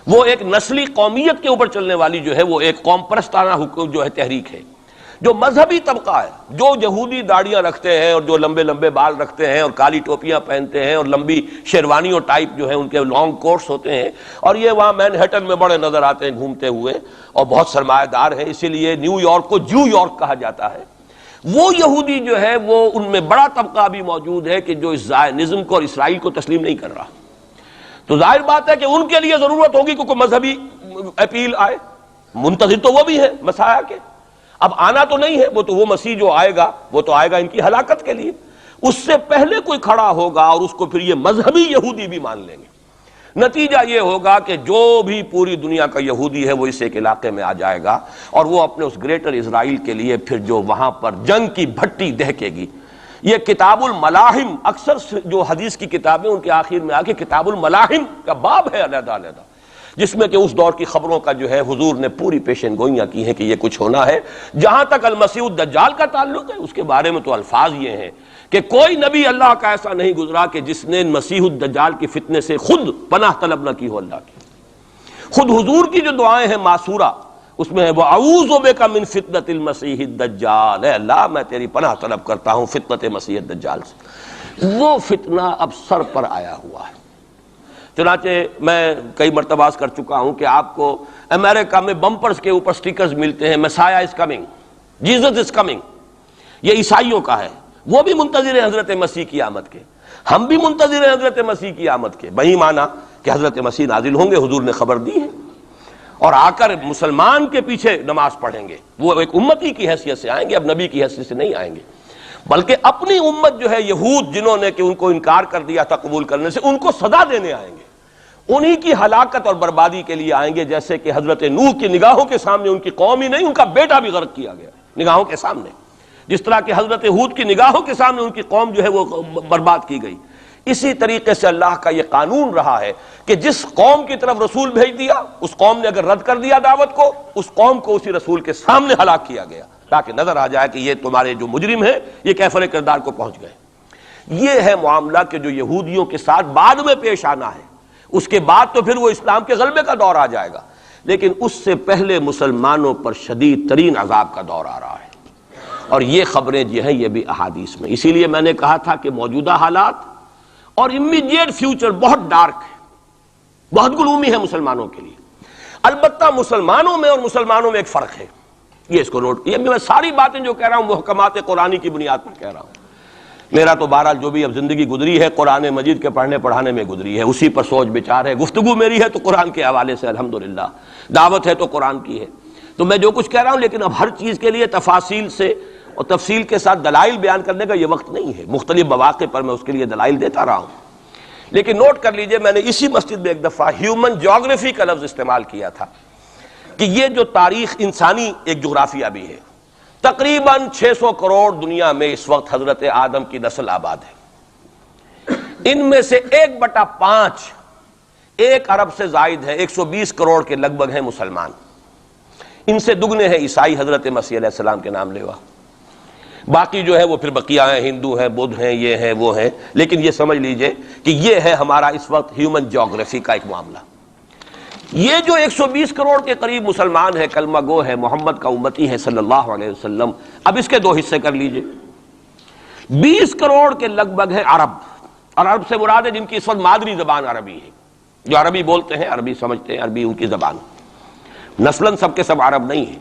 وہ ایک نسلی قومیت کے اوپر چلنے والی جو ہے وہ ایک قوم پرستانہ جو ہے تحریک ہے. جو مذہبی طبقہ ہے، جو یہودی داڑیاں رکھتے ہیں اور جو لمبے لمبے بال رکھتے ہیں اور کالی ٹوپیاں پہنتے ہیں اور لمبی شیروانی اور ٹائپ جو ہے ان کے لانگ کوٹس ہوتے ہیں، اور یہ وہاں مینہٹن میں بڑے نظر آتے ہیں گھومتے ہوئے اور بہت سرمایہ دار ہیں، اسی لیے نیو یارک کو جو یارک کہا جاتا ہے. وہ یہودی جو ہے وہ ان میں بڑا طبقہ بھی موجود ہے کہ جو اس زائنزم کو اور اسرائیل کو تسلیم نہیں کر رہا. تو ظاہر بات ہے کہ ان کے لیے ضرورت ہوگی کہ کوئی مذہبی اپیل آئے. منتظر تو وہ بھی ہے مسیح کے، اب آنا تو نہیں ہے، وہ مسیح جو آئے گا وہ تو آئے گا ان کی ہلاکت کے لیے. اس سے پہلے کوئی کھڑا ہوگا اور اس کو پھر یہ مذہبی یہودی بھی مان لیں گے. نتیجہ یہ ہوگا کہ جو بھی پوری دنیا کا یہودی ہے وہ اس ایک علاقے میں آ جائے گا اور وہ اپنے اس گریٹر اسرائیل کے لیے پھر جو وہاں پر جنگ کی بھٹی دہکے گی. یہ کتاب الملاحم، اکثر جو حدیث کی کتابیں ان کے آخر میں آ کے کتاب الملاحم کا باب ہے علیحدہ علیحدہ، جس میں کہ اس دور کی خبروں کا جو ہے حضور نے پوری پیشن گوئیاں کی ہیں کہ یہ کچھ ہونا ہے. جہاں تک المسیح الدجال کا تعلق ہے اس کے بارے میں تو الفاظ یہ ہیں کہ کوئی نبی اللہ کا ایسا نہیں گزرا کہ جس نے مسیح الدجال کی فتنے سے خود پناہ طلب نہ کی ہو اللہ کی. خود حضور کی جو دعائیں ہیں معصورہ اس میں ہے وَأَعُوذُ بِكَ مِن فِتْنَةِ الْمَسِيحِ الدَّجَّالِ، اے اللہ میں تیری پناہ طلب کرتا ہوں فتنت مسیح الدجال سے. وہ فتنہ اب سر پر آیا ہوا ہے. چنانچہ میں کئی مرتبہ کر چکا ہوں کہ آپ کو امریکہ میں بمپرز کے اوپر سٹیکرز ملتے ہیں مسیح is coming, Jesus is coming. یہ عیسائیوں کا ہے، وہ بھی منتظر ہیں حضرت مسیح کی آمد کے، ہم بھی منتظر ہیں حضرت مسیح کی آمد کے. وہی مانا کہ حضرت مسیح نازل ہوں گے، حضور نے خبر دی ہے، اور آ کر مسلمان کے پیچھے نماز پڑھیں گے. وہ ایک امتی کی حیثیت سے آئیں گے، اب نبی کی حیثیت سے نہیں آئیں گے، بلکہ اپنی امت جو ہے یہود جنہوں نے کہ ان کو انکار کر دیا تھا قبول کرنے سے، ان کو سزا دینے آئیں گے، انہی کی ہلاکت اور بربادی کے لیے آئیں گے. جیسے کہ حضرت نوح کی نگاہوں کے سامنے ان کی قوم ہی نہیں ان کا بیٹا بھی غرق کیا گیا نگاہوں کے سامنے، جس طرح کہ حضرت ہود کی نگاہوں کے سامنے ان کی قوم جو ہے وہ برباد کی گئی. اسی طریقے سے اللہ کا یہ قانون رہا ہے کہ جس قوم کی طرف رسول بھیج دیا اس قوم نے اگر رد کر دیا دعوت کو، اس قوم کو اسی رسول کے سامنے ہلاک کیا گیا تاکہ نظر آ جائے کہ یہ تمہارے جو مجرم ہیں یہ کیفر کردار کو پہنچ گئے. یہ ہے معاملہ کہ جو یہودیوں کے ساتھ بعد میں پیش آنا ہے. اس کے بعد تو پھر وہ اسلام کے غلبے کا دور آ جائے گا، لیکن اس سے پہلے مسلمانوں پر شدید ترین عذاب کا دور آ رہا ہے. اور یہ خبریں جو ہیں یہ بھی احادیث میں. اسی لیے میں نے کہا تھا کہ موجودہ حالات اور امیڈیٹ فیوچر بہت ڈارک ہے، بہت گلومی ہے مسلمانوں کے لیے. البتہ مسلمانوں میں اور مسلمانوں میں ایک فرق ہے، یہ اس کو نوٹ. یہ میں ساری باتیں جو کہہ رہا ہوں محکمات قرآنی کی بنیاد پر کہہ رہا ہوں. میرا تو بہرحال جو بھی اب زندگی گزری ہے قرآن مجید کے پڑھنے پڑھانے میں گزری ہے، اسی پر سوچ بچار ہے. گفتگو میری ہے تو قرآن کے حوالے سے الحمدللہ، دعوت ہے تو قرآن کی ہے. تو میں جو کچھ کہہ رہا ہوں، لیکن اب ہر چیز کے لیے تفاصیل سے اور تفصیل کے ساتھ دلائل بیان کرنے کا یہ وقت نہیں ہے. مختلف مواقع پر میں اس کے لیے دلائل دیتا رہا ہوں. لیکن نوٹ کر لیجئے، میں نے اسی مسجد میں ایک دفعہ ہیومن جیوگرافی کا لفظ استعمال کیا تھا کہ یہ جو تاریخ انسانی ایک جغرافیہ بھی ہے. تقریباً 600 کروڑ دنیا میں اس وقت حضرت آدم کی نسل آباد ہے. ان میں سے 1/5 1 ارب سے زائد ہے، 120 کروڑ کے لگ بھگ ہیں مسلمان. ان سے دگنے ہیں عیسائی حضرت مسیح علیہ السلام کے نام لیوا. باقی جو ہے وہ پھر بقیہ ہیں، ہندو ہیں، بدھ ہیں، یہ ہیں وہ ہیں، لیکن یہ سمجھ لیجئے کہ یہ ہے ہمارا اس وقت ہیومن جیوگرافی کا ایک معاملہ۔ یہ جو 120 کروڑ کے قریب مسلمان ہے، کلمہ گو ہے، محمد کا امتی ہے صلی اللہ علیہ وسلم، اب اس کے دو حصے کر لیجئے۔ 20 کروڑ کے لگ بھگ ہے عرب، اور عرب سے مراد ہے جن کی اس وقت مادری زبان عربی ہے، جو عربی بولتے ہیں، عربی سمجھتے ہیں، عربی ان کی زبان، نسلاً سب کے سب عرب نہیں ہیں۔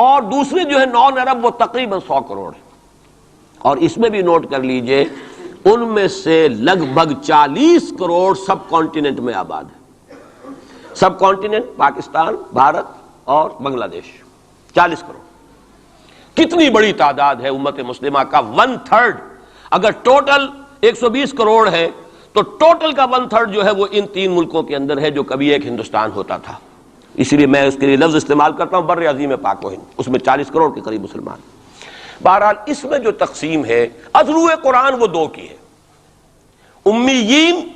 اور دوسرے جو ہے نان عرب، وہ تقریباً 100 کروڑ ہے، اور اس میں بھی نوٹ کر لیجئے ان میں سے لگ بھگ 40 کروڑ سب کانٹیننٹ میں آباد ہے۔ سب کانٹیننٹ پاکستان، بھارت اور بنگلہ دیش، 40 کروڑ۔ کتنی بڑی تعداد ہے امت مسلمہ کا، 1/3۔ اگر ٹوٹل 120 کروڑ ہے تو ٹوٹل کا 1/3 جو ہے وہ ان 3 ملکوں کے اندر ہے، جو کبھی ایک ہندوستان ہوتا تھا۔ اسی لیے میں اس کے لیے لفظ استعمال کرتا ہوں بر عظیم پاک و ہند، اس میں 40 کروڑ کے قریب مسلمان۔ بہرحال اس میں جو تقسیم ہے ازرو قرآن وہ 2 کی ہے، امیین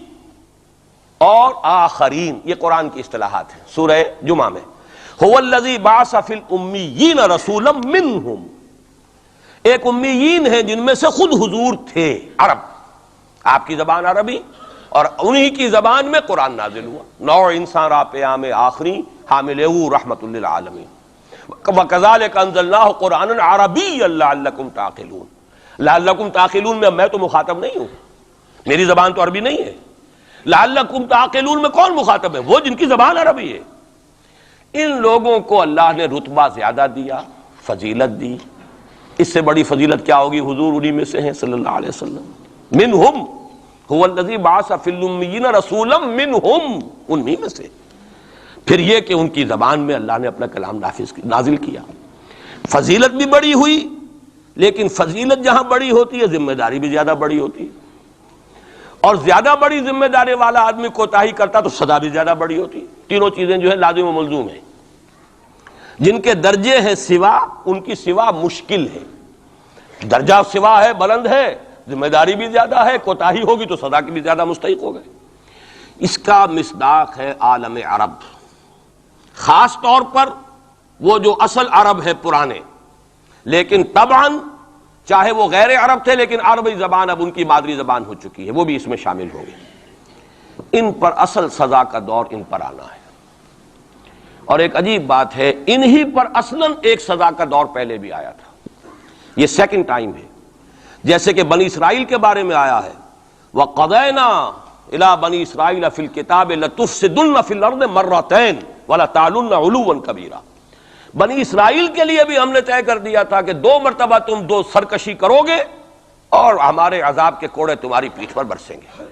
اور آخرین، یہ قرآن کی اصطلاحات ہیں۔ سورہ جمعہ میں هو الذی بعث فی الامیین رسولا منہم، ایک امیین ہیں جن میں سے خود حضور تھے، عرب، آپ کی زبان عربی، اور انہی کی زبان میں قرآن نازل ہوا۔ نوع انسان را پیام آخری حامل رحمت للعالمین، وَكَذَلِكَ أَنزَلْنَاهُ قُرْآنًا عَرَبِيًّا لَعَلَّكُمْ تَعْقِلُونَ۔ لَعَلَّكُمْ تَعْقِلُونَ میں تو مخاطب نہیں ہوں، میری زبان تو عربی نہیں ہے۔ لَعَلَّكُمْ تَعْقِلُونَ میں کون مخاطب ہے؟ وہ جن کی زبان عربی ہے۔ ان لوگوں کو اللہ نے رتبہ زیادہ دیا، فضیلت دی۔ اس سے بڑی فضیلت کیا ہوگی؟ حضور انہی میں سے ہیں صلی اللہ علیہ وسلم۔ منہم هو الذی بعث فی الامیین رسولا منہم، انہی میں سے۔ پھر یہ کہ ان کی زبان میں اللہ نے اپنا کلام نازل کیا، فضیلت بھی بڑی ہوئی، لیکن فضیلت جہاں بڑی ہوتی ہے ذمہ داری بھی زیادہ بڑی ہوتی ہے، اور زیادہ بڑی ذمہ داری والا آدمی کوتاہی کرتا تو سزا بھی زیادہ بڑی ہوتی ہے۔ تینوں چیزیں جو ہے لازم و ملزوم ہیں۔ جن کے درجے ہیں سوا، ان کی سوا مشکل ہے، درجہ سوا ہے، بلند ہے، ذمہ داری بھی زیادہ ہے، کوتاہی ہوگی تو سزا کی بھی زیادہ مستحق ہو گئے۔ اس کا مصداق ہے عالم عرب، خاص طور پر وہ جو اصل عرب ہے پرانے، لیکن طبعاً چاہے وہ غیر عرب تھے لیکن عربی زبان اب ان کی مادری زبان ہو چکی ہے، وہ بھی اس میں شامل ہو گئی۔ ان پر اصل سزا کا دور ان پر آنا ہے، اور ایک عجیب بات ہے، انہی پر اصلاً ایک سزا کا دور پہلے بھی آیا تھا، یہ سیکنڈ ٹائم ہے۔ جیسے کہ بنی اسرائیل کے بارے میں آیا ہے، وَقَضَيْنَا إِلَىٰ بَنِي إِسْرَائِيلَ فِي الْكِتَابِ لَتُفْسِدُنَّ فِي الْأَرْضِ مَرَّتَيْنِ وَلَتَعْلُنَّ عُلُوًّا كَبِيرًا۔ بنی اسرائیل کے لیے بھی ہم نے طے کر دیا تھا کہ 2 مرتبہ تم 2 سرکشی کرو گے اور ہمارے عذاب کے کوڑے تمہاری پیٹھ پر برسیں گے۔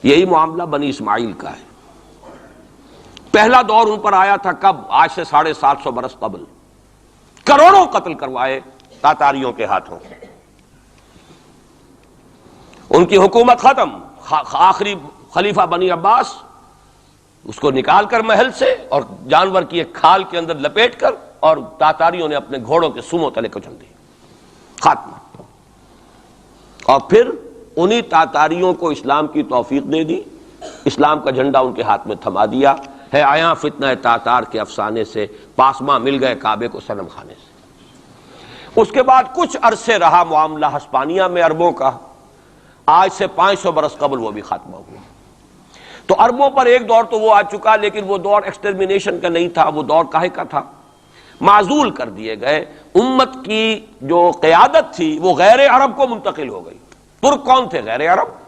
یہی معاملہ بنی اسماعیل کا ہے۔ پہلا دور ان پر آیا تھا کب؟ آج سے 750 برس قبل، کروڑوں قتل کروائے تاتاریوں کے ہاتھوں، ان کی حکومت ختم۔ آخری خلیفہ بنی عباس اس کو نکال کر محل سے اور جانور کی ایک کھال کے اندر لپیٹ کر، اور تاتاریوں نے اپنے گھوڑوں کے سموں تلے کچل دی، خاتمہ۔ اور پھر انہی تاتاریوں کو اسلام کی توفیق دے دی، اسلام کا جھنڈا ان کے ہاتھ میں تھما دیا ہے۔ آیا فتنہ تاتار کے افسانے سے پاسماں مل گئے کعبے کو صنم خانے سے۔ اس کے بعد کچھ عرصے رہا معاملہ ہسپانیہ میں عربوں کا، آج سے 500 برس قبل وہ بھی خاتمہ ہوا۔ تو عربوں پر ایک دور تو وہ آ چکا، لیکن وہ دور ایکسٹرمینیشن کا نہیں تھا، وہ دور کاہے کا تھا؟ معزول کر دیے گئے۔ امت کی جو قیادت تھی وہ غیر عرب کو منتقل ہو گئی۔ ترک کون تھے؟ غیر عرب۔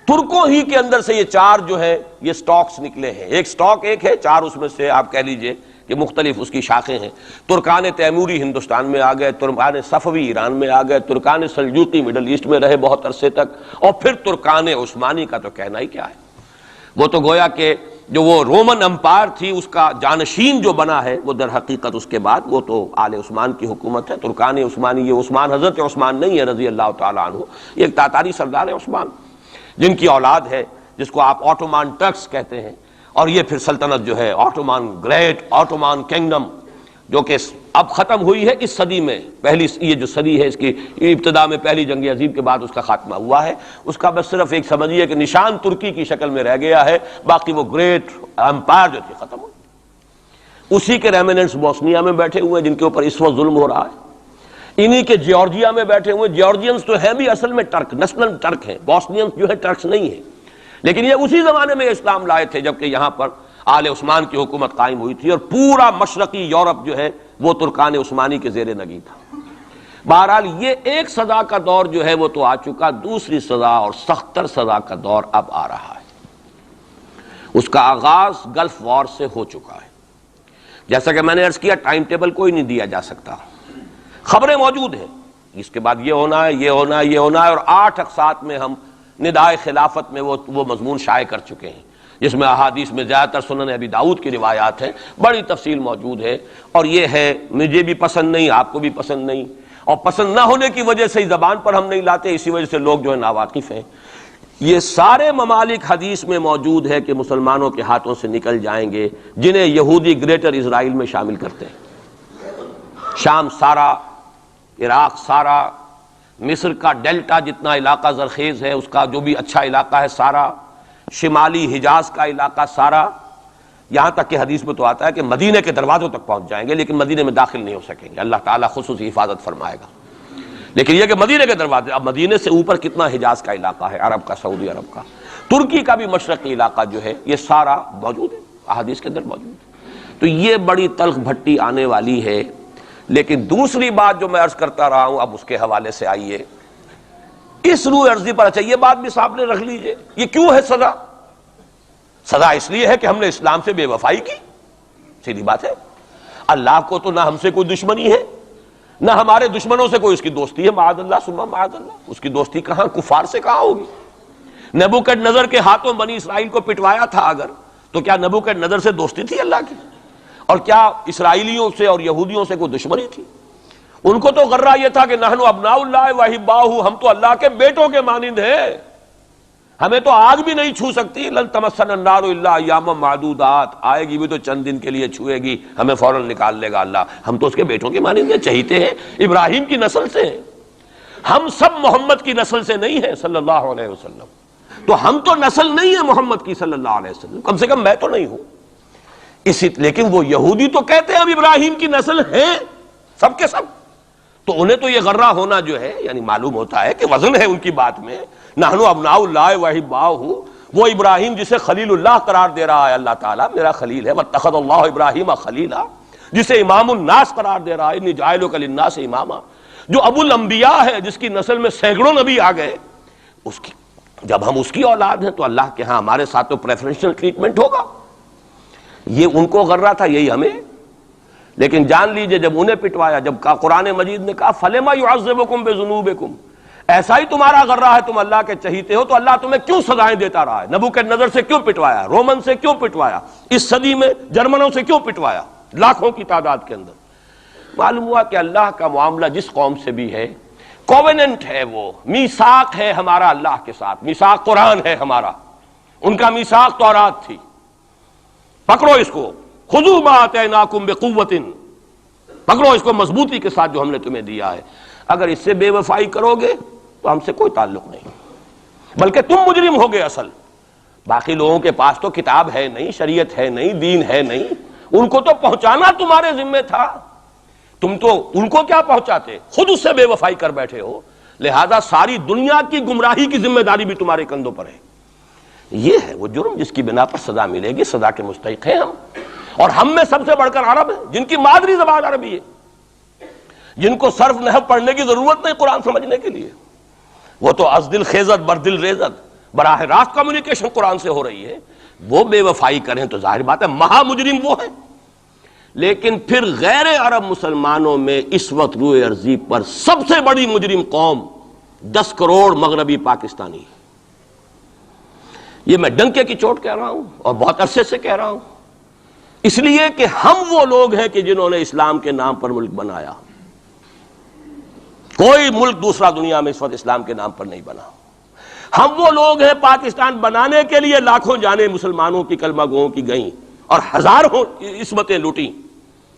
ترکوں ہی کے اندر سے یہ 4 جو ہے یہ سٹاکس نکلے ہیں، ایک سٹاک ایک ہے، 4 اس میں سے آپ کہہ لیجئے کہ مختلف اس کی شاخیں ہیں۔ ترکان تیموری ہندوستان میں آ گئے، ترکان صفوی ایران میں آ گئے، ترکان سلجوقی مڈل ایسٹ میں رہے بہت عرصے تک، اور پھر ترکان عثمانی کا تو کہنا ہی کیا ہے۔ وہ تو گویا کہ جو وہ رومن امپائر تھی اس کا جانشین جو بنا ہے، وہ در حقیقت اس کے بعد وہ تو آل عثمان کی حکومت ہے۔ ترکان عثمانی، یہ عثمان حضرت عثمان نہیں ہے رضی اللہ تعالیٰ عنہ، یہ ایک تاتاری سردار ہے عثمان، جن کی اولاد ہے جس کو آپ آٹومان ٹرکس کہتے ہیں، اور یہ پھر سلطنت جو ہے آٹومان، گریٹ آٹومان کنگڈم، جو کہ اب ختم ہوئی ہے اس صدی میں۔ پہلی یہ جو صدی ہے اس کی ابتدا میں پہلی جنگ عظیم کے بعد اس کا خاتمہ ہوا ہے، اس کا بس صرف ایک سمجھیے کہ نشان ترکی کی شکل میں رہ گیا ہے، باقی وہ گریٹ امپائر جو تھی ختم ہوئی۔ اسی کے ریمیننٹس بوسنیا میں بیٹھے ہوئے ہیں جن کے اوپر اس وقت ظلم ہو رہا ہے۔ انہی کے جارجیا میں بیٹھے ہوئے، جارجینز تو ہیں بھی اصل میں ٹرک، نسلاً ٹرک ہیں، بوسنینز جو ہے ٹرکس نہیں ہیں، لیکن یہ اسی زمانے میں اسلام لائے تھے جبکہ یہاں پر آل عثمان کی حکومت قائم ہوئی تھی اور پورا مشرقی یورپ جو ہے وہ ترکان عثمانی کے زیر نگی تھا۔ بہرحال یہ ایک سزا کا دور جو ہے وہ تو آ چکا، دوسری سزا اور سختر سزا کا دور اب آ رہا ہے۔ اس کا آغاز گلف وار سے ہو چکا ہے۔ جیسا کہ میں نے عرض کیا، ٹائم ٹیبل کوئی نہیں دیا جا سکتا، خبریں موجود ہیں، اس کے بعد یہ ہونا ہے، یہ ہونا ہے، یہ ہونا ہے، اور 8 اقساط میں ہم ندائے خلافت میں وہ مضمون شائع کر چکے ہیں، جس میں احادیث میں زیادہ تر سنن ابی داؤد کی روایات ہیں، بڑی تفصیل موجود ہے، اور یہ ہے مجھے بھی پسند نہیں، آپ کو بھی پسند نہیں، اور پسند نہ ہونے کی وجہ سے زبان پر ہم نہیں لاتے، اسی وجہ سے لوگ جو ہے ناواقف ہیں۔ یہ سارے ممالک حدیث میں موجود ہے کہ مسلمانوں کے ہاتھوں سے نکل جائیں گے، جنہیں یہودی گریٹر اسرائیل میں شامل کرتے ہیں۔ شام سارا، عراق سارا، مصر کا ڈیلٹا جتنا علاقہ زرخیز ہے اس کا جو بھی اچھا علاقہ ہے سارا، شمالی حجاز کا علاقہ سارا، یہاں تک کہ حدیث میں تو آتا ہے کہ مدینے کے دروازوں تک پہنچ جائیں گے، لیکن مدینے میں داخل نہیں ہو سکیں گے، اللہ تعالیٰ خصوصی حفاظت فرمائے گا۔ لیکن یہ کہ مدینے کے دروازے، اب مدینے سے اوپر کتنا حجاز کا علاقہ ہے، عرب کا، سعودی عرب کا، ترکی کا بھی مشرقی علاقہ جو ہے، یہ سارا موجود ہے، احادیث کے اندر موجود ہے۔ تو یہ بڑی تلخ بھٹی آنے والی ہے۔ لیکن دوسری بات جو میں عرض کرتا رہا ہوں، اب اس کے حوالے سے آئیے اس روح عرضی پر، اچھا یہ بات بھی سامنے رکھ لیجئے، یہ کیوں ہے سزا؟ سزا اس لیے ہے کہ ہم نے اسلام سے بے وفائی کی، سیدھی بات ہے۔ اللہ کو تو نہ ہم سے کوئی دشمنی ہے، نہ ہمارے دشمنوں سے کوئی اس کی دوستی ہے، معاذ اللہ ثم معاذ اللہ، اس کی دوستی کہاں، کفار سے کہاں ہوگی؟ نبوکدنضر کے ہاتھوں بنی اسرائیل کو پٹوایا تھا اگر، تو کیا نبوکدنضر سے دوستی تھی اللہ کی؟ اور کیا اسرائیلیوں سے اور یہودیوں سے کوئی دشمنی تھی؟ ان کو تو غرہ یہ تھا کہ نحن ابناء اللہ واحباؤہ، ہم تو اللہ کے بیٹوں کے مانند ہیں، ہمیں تو آگ بھی نہیں چھو سکتی، لن تمسنا النار الا ایاما معدودات، آئے گی بھی تو چند دن کے لیے چھوئے گی، ہمیں فوراً نکال لے گا اللہ، ہم تو اس کے بیٹوں کے مانند ہیں، چہیتے ہیں، ابراہیم کی نسل سے ہیں، ہم سب محمد کی نسل سے نہیں ہیں صلی اللہ علیہ وسلم، تو ہم تو نسل نہیں ہے محمد کی صلی اللہ علیہ وسلم، کم سے کم میں تو نہیں ہوں۔ لیکن وہ یہودی تو کہتے ہیں ہم ابراہیم کی نسل ہیں، سب کے سب، تو انہیں تو یہ غرہ ہونا جو ہے، یعنی معلوم ہوتا ہے کہ وزن ہے ان کی بات میں، نحن ابناء اللہ واحباؤہ، وہ ابراہیم جسے خلیل اللہ قرار دے رہا ہے اللہ تعالیٰ، میرا خلیل ہے، واتخذ اللہ ابراہیم خلیلا، جسے امام الناس قرار دے رہا ہے، انی جاعلک للناس اماما، جو ابو الانبیاء ہے، جس کی نسل میں سینکڑوں نبی آ گئے، اس کی جب ہم اس کی اولاد ہیں تو اللہ کے ہاں ہمارے ساتھ تو پریفرنشل ٹریٹمنٹ ہوگا۔ یہ ان کو غرہ تھا، یہی ہمیں۔ لیکن جان لیجئے جب انہیں پٹوایا، جب قرآن مجید نے کہا فَلِمَ يُعَذِّبُكُم بِذُنُوبِكُم، ایسا ہی تمہارا غرہ ہے، تم اللہ کے چہیتے ہو تو اللہ تمہیں کیوں سزائیں دیتا رہا ہے؟ نبوکدنضر سے کیوں پٹوایا، رومن سے کیوں پٹوایا، اس صدی میں جرمنوں سے کیوں پٹوایا، لاکھوں کی تعداد کے اندر؟ معلوم ہوا کہ اللہ کا معاملہ جس قوم سے بھی ہے، کووننٹ ہے، وہ میثاق ہے ہمارا اللہ کے ساتھ، میثاق قرآن ہے ہمارا، ان کا میثاق تورات تھی، پکڑو اس کو، خذوا ما آتیناکم بقوۃ، پکڑو اس کو مضبوطی کے ساتھ جو ہم نے تمہیں دیا ہے، اگر اس سے بے وفائی کرو گے تو ہم سے کوئی تعلق نہیں، بلکہ تم مجرم ہوگے اصل۔ باقی لوگوں کے پاس تو کتاب ہے نہیں، شریعت ہے نہیں، دین ہے نہیں، ان کو تو پہنچانا تمہارے ذمے تھا، تم تو ان کو کیا پہنچاتے، خود اس سے بے وفائی کر بیٹھے ہو، لہذا ساری دنیا کی گمراہی کی ذمہ داری بھی تمہارے کندھوں پر ہے۔ یہ ہے وہ جرم جس کی بنا پر سزا ملے گی، سزا کے مستحق ہیں ہم، اور ہم میں سب سے بڑھ کر عرب ہیں جن کی مادری زبان عربی ہے، جن کو صرف نحو پڑھنے کی ضرورت نہیں قرآن سمجھنے کے لیے، وہ تو از دل خیزت بر دل ریزت، براہ راست کمیونیکیشن قرآن سے ہو رہی ہے، وہ بے وفائی کریں تو ظاہر بات ہے مہا مجرم وہ ہیں۔ لیکن پھر غیر عرب مسلمانوں میں اس وقت روئے ارضی پر سب سے بڑی مجرم قوم 10 کروڑ مغربی پاکستانی، یہ میں ڈنکے کی چوٹ کہہ رہا ہوں اور بہت عرصے سے کہہ رہا ہوں، اس لیے کہ ہم وہ لوگ ہیں کہ جنہوں نے اسلام کے نام پر ملک بنایا، کوئی ملک دوسرا دنیا میں اس وقت اسلام کے نام پر نہیں بنا، ہم وہ لوگ ہیں پاکستان بنانے کے لیے لاکھوں جانیں مسلمانوں کی کلمہ گوؤں کی گئیں اور ہزاروں عصمتیں لوٹیں،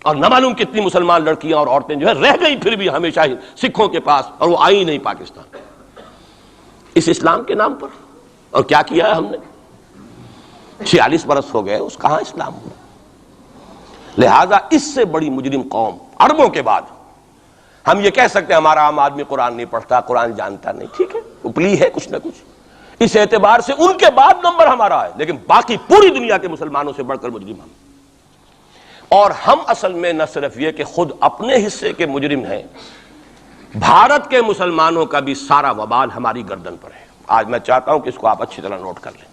اور نہ معلوم کتنی مسلمان لڑکیاں اور عورتیں جو ہے رہ گئیں پھر بھی ہمیشہ ہی سکھوں کے پاس، اور وہ آئی نہیں پاکستان اس اسلام کے نام پر۔ اور کیا کیا ہے ہم نے؟ 46 برس ہو گئے، اس کہاں اسلام ہوا؟ لہذا اس سے بڑی مجرم قوم عربوں کے بعد ہم یہ کہہ سکتے ہیں ہمارا عام آدمی قرآن نہیں پڑھتا، قرآن جانتا نہیں، ٹھیک ہے، اپلی ہے کچھ نہ کچھ، اس اعتبار سے ان کے بعد نمبر ہمارا ہے، لیکن باقی پوری دنیا کے مسلمانوں سے بڑھ کر مجرم ہم، اور ہم اصل میں نہ صرف یہ کہ خود اپنے حصے کے مجرم ہیں، بھارت کے مسلمانوں کا بھی سارا وبال ہماری گردن پر ہے۔ آج میں چاہتا ہوں کہ اس کو آپ اچھی طرح نوٹ کر لیں۔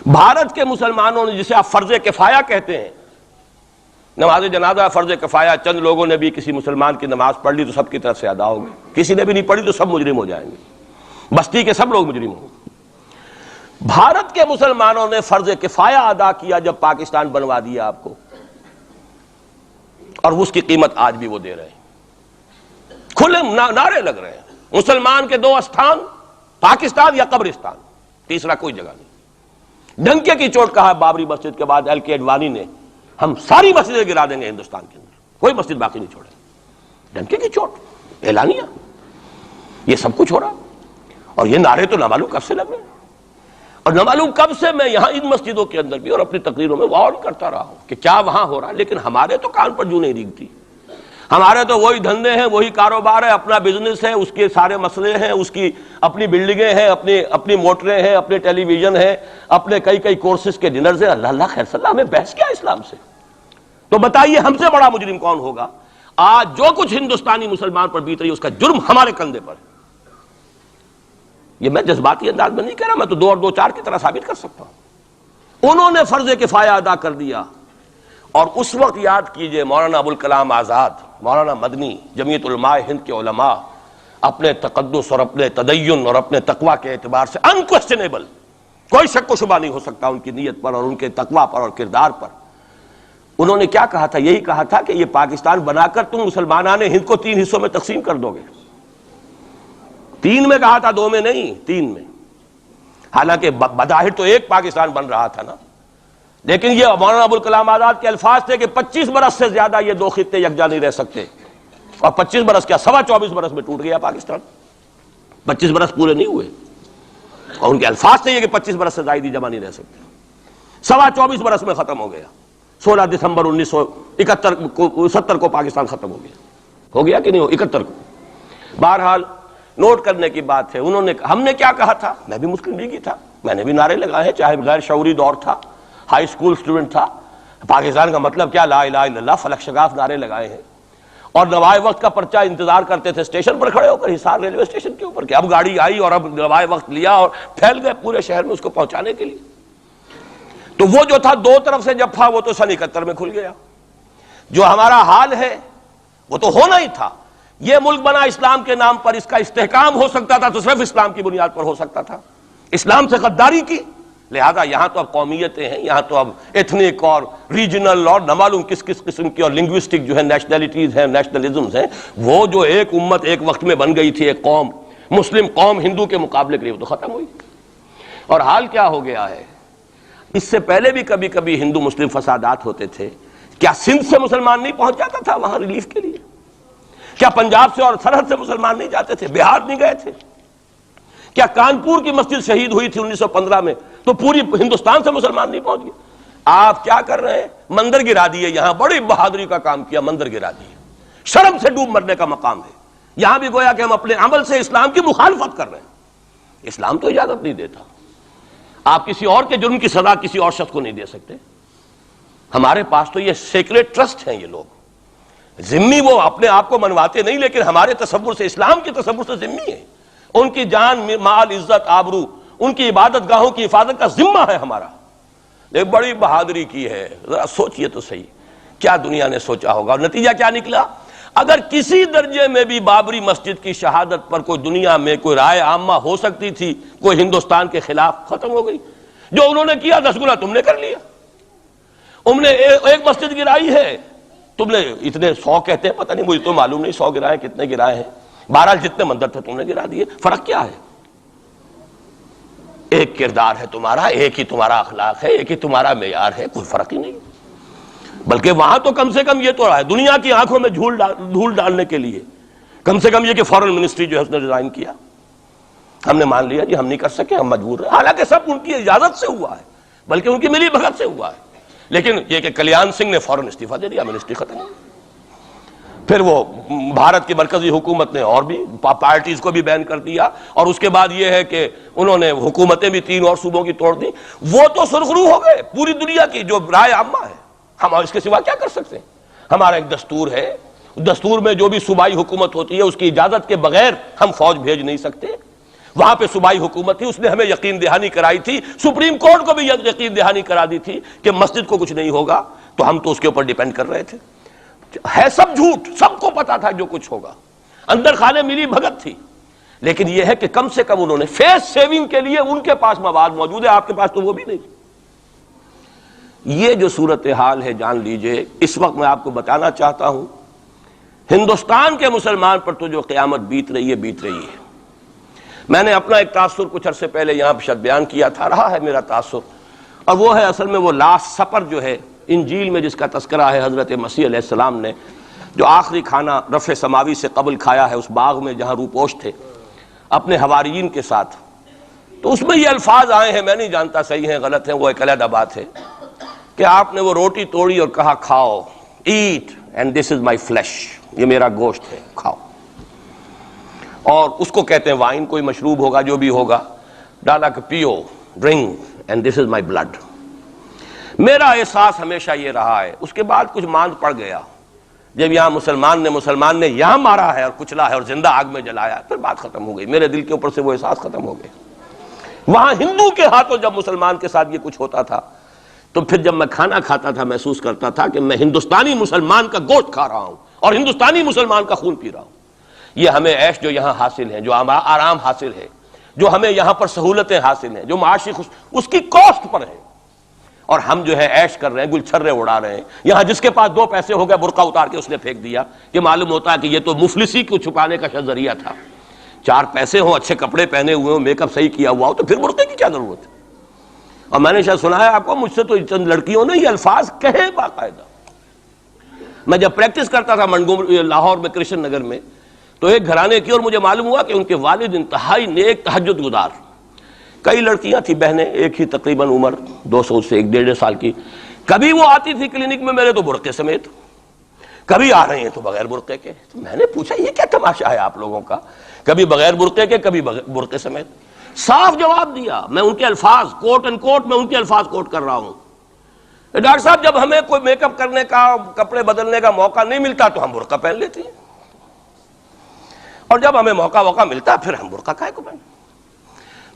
بھارت کے مسلمانوں نے، جسے آپ فرض کفایہ کہتے ہیں، نماز جنازہ فرض کفایہ، چند لوگوں نے بھی کسی مسلمان کی نماز پڑھ لی تو سب کی طرف سے ادا ہوگی، کسی نے بھی نہیں پڑھی تو سب مجرم ہو جائیں گے، بستی کے سب لوگ مجرم ہوں گے۔ بھارت کے مسلمانوں نے فرض کفایہ ادا کیا جب پاکستان بنوا دیا آپ کو، اور اس کی قیمت آج بھی وہ دے رہے ہیں، کھلے نعرے لگ رہے ہیں، مسلمان کے دو استھان، پاکستان یا قبرستان، تیسرا کوئی جگہ نہیں۔ ڈنکے کی چوٹ کہا بابری مسجد کے بعد ایل کے اڈوانی نے، ہم ساری مسجدیں گرا دیں گے ہندوستان کے اندر، کوئی مسجد باقی نہیں چھوڑے، ڈنکے کی چوٹ، اعلانیہ، یہ سب کچھ ہو رہا، اور یہ نعرے تو نہ معلوم کب سے لگ رہے ہیں، اور نہ معلوم کب سے میں یہاں ان مسجدوں کے اندر بھی اور اپنی تقریروں میں غور کرتا رہا ہوں کہ کیا وہاں ہو رہا ہے، لیکن ہمارے تو کان پر جوں نہیں ریگتی، ہمارے تو وہی دھندے ہیں، وہی کاروبار ہے، اپنا بزنس ہے، اس کے سارے مسئلے ہیں، اس کی اپنی بلڈنگیں ہیں، اپنی موٹریں ہیں، اپنے ٹیلی ویژن ہیں، اپنے کئی کورسز کے ڈنرز ہیں۔ اللہ خیر صلی اللہ، ہمیں بحث کیا اسلام سے؟ تو بتائیے ہم سے بڑا مجرم کون ہوگا؟ آج جو کچھ ہندوستانی مسلمان پر بیت رہی ہے اس کا جرم ہمارے کندھے پر ہے۔ یہ میں جذباتی انداز میں نہیں کہہ رہا، میں تو 2 اور 2 4 کی طرح ثابت کر سکتا ہوں۔ انہوں نے فرض کفایہ ادا کر دیا، اور اس وقت یاد کیجئے مولانا ابوالکلام آزاد، مولانا مدنی، جمعیت علماء ہند کے علماء اپنے تقدس اور اپنے تدین اور اپنے تقوی کے اعتبار سے انکویسچنیبل، کوئی شک و شبہ نہیں ہو سکتا ان کی نیت پر اور ان کے تقوی پر اور کردار پر، انہوں نے کیا کہا تھا؟ یہی کہا تھا کہ یہ پاکستان بنا کر تم مسلمانان ہند کو 3 حصوں میں تقسیم کر دو گے۔ 3 میں کہا تھا، 2 میں نہیں، 3 میں، حالانکہ بظاہر تو ایک پاکستان بن رہا تھا نا، لیکن یہ مولانا ابوالکلام آزاد کے الفاظ تھے کہ 25 برس سے زیادہ یہ 2 خطے یکجا نہیں رہ سکتے، اور 25 برس کیا، 24 برس میں ٹوٹ گیا پاکستان، 25 برس پورے نہیں ہوئے، اور ان کے الفاظ تھے یہ کہ 25 برس سے زائد جمع نہیں رہ سکتے، 24 برس میں ختم ہو گیا۔ 16 دسمبر 1970 کو پاکستان ختم ہو گیا کہ نہیں ہو 71 کو۔ بہرحال نوٹ کرنے کی بات ہے، ہم نے کیا کہا تھا؟ میں بھی مسلم لیگی تھا، میں نے بھی نعرے لگائے ہیں، چاہے غیر شعوری دور تھا، ہائی اسکول اسٹوڈنٹ تھا، پاکستان کا مطلب کیا، لا الہ الا اللہ، فلک شگاف نعرے لگائے ہیں، اور نوائے وقت کا پرچہ انتظار کرتے تھے اسٹیشن پر کھڑے ہو کر، حصار ریلوے اسٹیشن کے اوپر، کہ اب گاڑی آئی اور اب نوائے وقت لیا، اور پھیل گئے پورے شہر میں اس کو پہنچانے کے لیے۔ تو وہ جو تھا 2 طرف سے جب تھا، وہ تو سن 71 میں کھل گیا۔ جو ہمارا حال ہے وہ تو ہونا ہی تھا، یہ ملک بنا اسلام کے نام پر، اس کا استحکام ہو سکتا تھا تو صرف اسلام کی بنیاد پر ہو سکتا تھا، اسلام سے غداری کی، لہذا یہاں تو اب قومیتیں ہیں، یہاں تو اب ایتھنک اور ریجنل اور نہ معلوم کس قسم کی اور لنگوسٹک جو ہے نیشنلٹیز ہیں، نیشنلزمز ہیں، وہ جو ایک امت ایک وقت میں بن گئی تھی، ایک قوم، مسلم قوم ہندو کے مقابلے کے لیے، وہ تو ختم ہوئی۔ اور حال کیا ہو گیا ہے؟ اس سے پہلے بھی کبھی کبھی ہندو مسلم فسادات ہوتے تھے، کیا سندھ سے مسلمان نہیں پہنچ جاتا تھا وہاں ریلیف کے لیے؟ کیا پنجاب سے اور سرحد سے مسلمان نہیں جاتے تھے؟ بہار نہیں گئے تھے؟ کیا کانپور کی مسجد شہید ہوئی تھی 1915 میں تو پوری ہندوستان سے مسلمان نہیں پہنچ گئے؟ آپ کیا کر رہے ہیں؟ مندر گرا دیے، یہاں بڑی بہادری کا کام کیا، مندر گرا دیے، شرم سے ڈوب مرنے کا مقام ہے، یہاں بھی گویا کہ ہم اپنے عمل سے اسلام کی مخالفت کر رہے ہیں، اسلام تو اجازت نہیں دیتا، آپ کسی اور کے جرم کی سزا کسی اور شخص کو نہیں دے سکتے۔ ہمارے پاس تو یہ سیکریٹ ٹرسٹ ہیں، یہ لوگ ذمہ وہ اپنے آپ کو منواتے نہیں، لیکن ہمارے تصور سے، اسلام کے تصور سے ذمہ ہیں، ان کی جان، مال، عزت، آبرو، ان کی عبادت گاہوں کی حفاظت کا ذمہ ہے ہمارا، لیکن بڑی بہادری کی ہے۔ ذرا سوچئے تو صحیح، کیا دنیا نے سوچا ہوگا، اور نتیجہ کیا نکلا؟ اگر کسی درجے میں بھی بابری مسجد کی شہادت پر کوئی دنیا میں کوئی رائے عامہ ہو سکتی تھی کوئی ہندوستان کے خلاف، ختم ہو گئی۔ جو انہوں نے کیا 10 گنا تم نے کر لیا، انہوں نے ایک مسجد گرائی ہے، تم نے اتنے 100 کہتے ہیں، پتہ نہیں، مجھے تو معلوم نہیں 100 گرائے کتنے گرائے ہیں، بہرحال جتنے مندر تھے تم نے گرا دیے۔ فرق کیا ہے؟ ایک کردار ہے تمہارا، ایک ہی تمہارا اخلاق ہے، ایک ہی تمہارا معیار ہے، کوئی فرق ہی نہیں۔ بلکہ وہاں تو کم سے کم یہ تو رہا ہے، دنیا کی آنکھوں میں دھول ڈالنے کے لیے کم سے کم یہ کہ فورن منسٹری جو ہے اس نے ریزائن کیا، ہم نے مان لیا جی ہم نہیں کر سکے، ہم مجبور ہیں، حالانکہ سب ان کی اجازت سے ہوا ہے، بلکہ ان کی ملی بھگت سے ہوا ہے، لیکن یہ کہ کلیان سنگھ نے فوراً استعفیٰ دے دیا، منسٹری ختم۔ پھر وہ بھارت کی مرکزی حکومت نے اور بھی پارٹیز کو بھی بین کر دیا، اور اس کے بعد یہ ہے کہ انہوں نے حکومتیں بھی 3 اور صوبوں کی توڑ دی. وہ تو سرخرو ہو گئے پوری دنیا کی جو رائے عامہ ہے. ہم اس کے سوا کیا کر سکتے ہیں؟ ہمارا ایک دستور ہے، دستور میں جو بھی صوبائی حکومت ہوتی ہے اس کی اجازت کے بغیر ہم فوج بھیج نہیں سکتے. وہاں پہ صوبائی حکومت تھی، اس نے ہمیں یقین دہانی کرائی تھی، سپریم کورٹ کو بھی یقین دہانی کرا دی تھی کہ مسجد کو کچھ نہیں ہوگا، تو ہم تو اس کے اوپر ڈیپینڈ کر رہے تھے. ہے سب جھوٹ، سب کو پتا تھا جو کچھ ہوگا، اندر خانے ملی بھگت تھی. لیکن یہ ہے کہ کم سے کم انہوں نے فیس سیونگ کے لیے ان کے پاس مواد موجود ہے، آپ کے پاس تو وہ بھی نہیں. یہ جو صورتحال ہے جان لیجئے. اس وقت میں آپ کو بتانا چاہتا ہوں ہندوستان کے مسلمان پر تو جو قیامت بیت رہی ہے. میں نے اپنا ایک تاثر کچھ عرصے پہلے یہاں پہ بیان کیا تھا، رہا ہے میرا تاثر، اور وہ ہے اصل میں وہ لاسٹ سپر جو ہے انجیل میں جس کا تذکرہ ہے حضرت مسیح علیہ السلام نے جو آخری کھانا رفع سماوی سے قبل کھایا ہے اس باغ میں جہاں روپوش تھے اپنے حواریین کے ساتھ. تو اس میں یہ الفاظ آئے ہیں، میں نہیں جانتا صحیح ہیں غلط ہیں، وہ ایک علیحدہ بات ہے، کہ آپ نے وہ روٹی توڑی اور کہا کھاؤ، eat and this is my flesh, یہ میرا گوشت ہے کھاؤ. اور اس کو کہتے ہیں وائن، کوئی مشروب ہوگا جو بھی ہوگا، ڈالا کہ پیو، drink and this is my blood. میرا احساس ہمیشہ یہ رہا ہے. اس کے بعد کچھ ماند پڑ گیا جب یہاں مسلمان نے یہاں مارا ہے اور کچلا ہے اور زندہ آگ میں جلایا، پھر بات ختم ہو گئی، میرے دل کے اوپر سے وہ احساس ختم ہو گئے. وہاں ہندو کے ہاتھوں جب مسلمان کے ساتھ یہ کچھ ہوتا تھا تو پھر جب میں کھانا کھاتا تھا محسوس کرتا تھا کہ میں ہندوستانی مسلمان کا گوشت کھا رہا ہوں اور ہندوستانی مسلمان کا خون پی رہا ہوں. یہ ہمیں عیش جو یہاں حاصل ہے، جو آرام حاصل ہے، جو ہمیں یہاں پر سہولتیں حاصل ہیں، جو معاشی اس کی کاسٹ پر ہے، اور ہم جو ہے عیش کر رہے ہیں، گلچھرے اڑا رہے ہیں. یہاں جس کے پاس 2 پیسے ہو گئے برقع اتار کے اس نے پھینک دیا کہ معلوم ہوتا ہے کہ یہ تو مفلسی کو چھپانے کا ذریعہ تھا. 4 پیسے ہوں، اچھے کپڑے پہنے ہوئے ہوں، میک اپ صحیح کیا ہوا ہو، تو پھر برقعے کی کیا ضرورت ہے؟ اور میں نے شاید سنا ہے آپ کو، مجھ سے تو چند لڑکیوں نے یہ الفاظ کہے باقاعدہ. میں جب پریکٹس کرتا تھا لاہور میں کرشن نگر میں، تو ایک گھرانے کی، اور مجھے معلوم ہوا کہ ان کے والد انتہائی نیک تہجد گزار. کئی لڑکیاں تھیں بہنیں، ایک ہی تقریباً عمر 200 سے 1.5 سال کی. کبھی وہ آتی تھی کلینک میں میرے تو برقعے سمیت، کبھی آ رہے ہیں تو بغیر برقعے کے. تو میں نے پوچھا یہ کیا تماشا ہے آپ لوگوں کا، کبھی بغیر برقعے کے کبھی برقعے سمیت. صاف جواب دیا، میں ان کے الفاظ کوٹ اینڈ کوٹ میں ان کے الفاظ کوٹ کر رہا ہوں. ڈاکٹر صاحب جب ہمیں کوئی میک اپ کرنے کا، کپڑے بدلنے کا موقع نہیں ملتا تو ہم برقع پہن لیتے ہیں، اور جب ہمیں موقع ملتا پھر ہم برقع کائے کو پہنیں.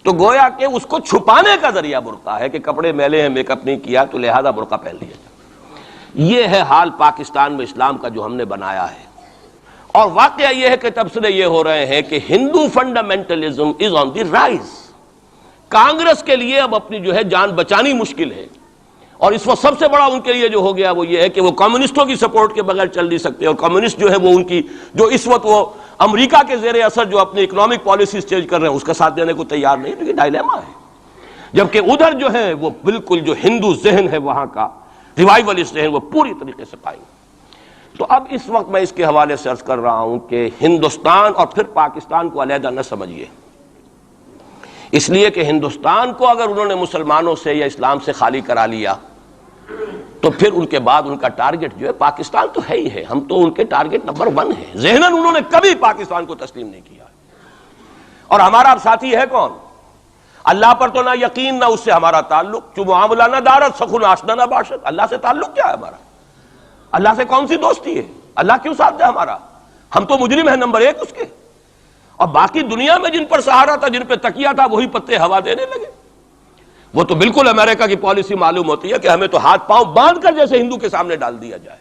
تو گویا کہ اس کو چھپانے کا ذریعہ برقع ہے کہ کپڑے میلے ہیں، میک اپ نہیں کیا تو لہذا برقع پہن لیا. یہ ہے حال پاکستان میں اسلام کا جو ہم نے بنایا ہے. اور واقعہ یہ ہے کہ تبصرے یہ ہو رہے ہیں کہ ہندو فنڈامنٹلزم از آن دی رائز. کانگریس کے لیے اب اپنی جو ہے جان بچانی مشکل ہے، اور اس وقت سب سے بڑا ان کے لیے جو ہو گیا وہ یہ ہے کہ وہ کمیونسٹوں کی سپورٹ کے بغیر چل نہیں سکتے. اور کمیونسٹ جو ہے وہ ان کی جو اس وقت وہ امریکہ کے زیر اثر جو اپنی اکنامک پالیسیز چینج کر رہے ہیں اس کا ساتھ دینے کو تیار نہیں. تو یہ ڈائلیما ہے. جبکہ ادھر جو ہے وہ بالکل جو ہندو ذہن ہے وہاں کا ریوائولسٹ ذہن وہ پوری طریقے سے پائیں. تو اب اس وقت میں اس کے حوالے سے عرض کر رہا ہوں کہ ہندوستان اور پھر پاکستان کو علیحدہ نہ سمجھیے، اس لیے کہ ہندوستان کو اگر انہوں نے مسلمانوں سے یا اسلام سے خالی کرا لیا تو پھر ان کے بعد ان کا ٹارگٹ جو ہے پاکستان تو ہے ہی ہے. ہم تو ان کے ٹارگٹ نمبر 1 ہیں. ذہناً انہوں نے کبھی پاکستان کو تسلیم نہیں کیا. اور ہمارا اب ساتھی ہے کون؟ اللہ پر تو نہ یقین نہ اس سے ہمارا تعلق. جو معاملہ نہ دارت سخن آشنا نہ باشد. اللہ سے تعلق کیا ہے ہمارا؟ اللہ سے کون سی دوستی ہے؟ اللہ کیوں ساتھ دے ہمارا؟ ہم تو مجرم ہیں نمبر 1 اس کے. اور باقی دنیا میں جن پر سہارا تھا، جن پہ تکیہ تھا، وہی پتے ہوا دینے لگے. وہ تو بالکل امریکہ کی پالیسی معلوم ہوتی ہے کہ ہمیں تو ہاتھ پاؤں باندھ کر جیسے ہندو کے سامنے ڈال دیا جائے.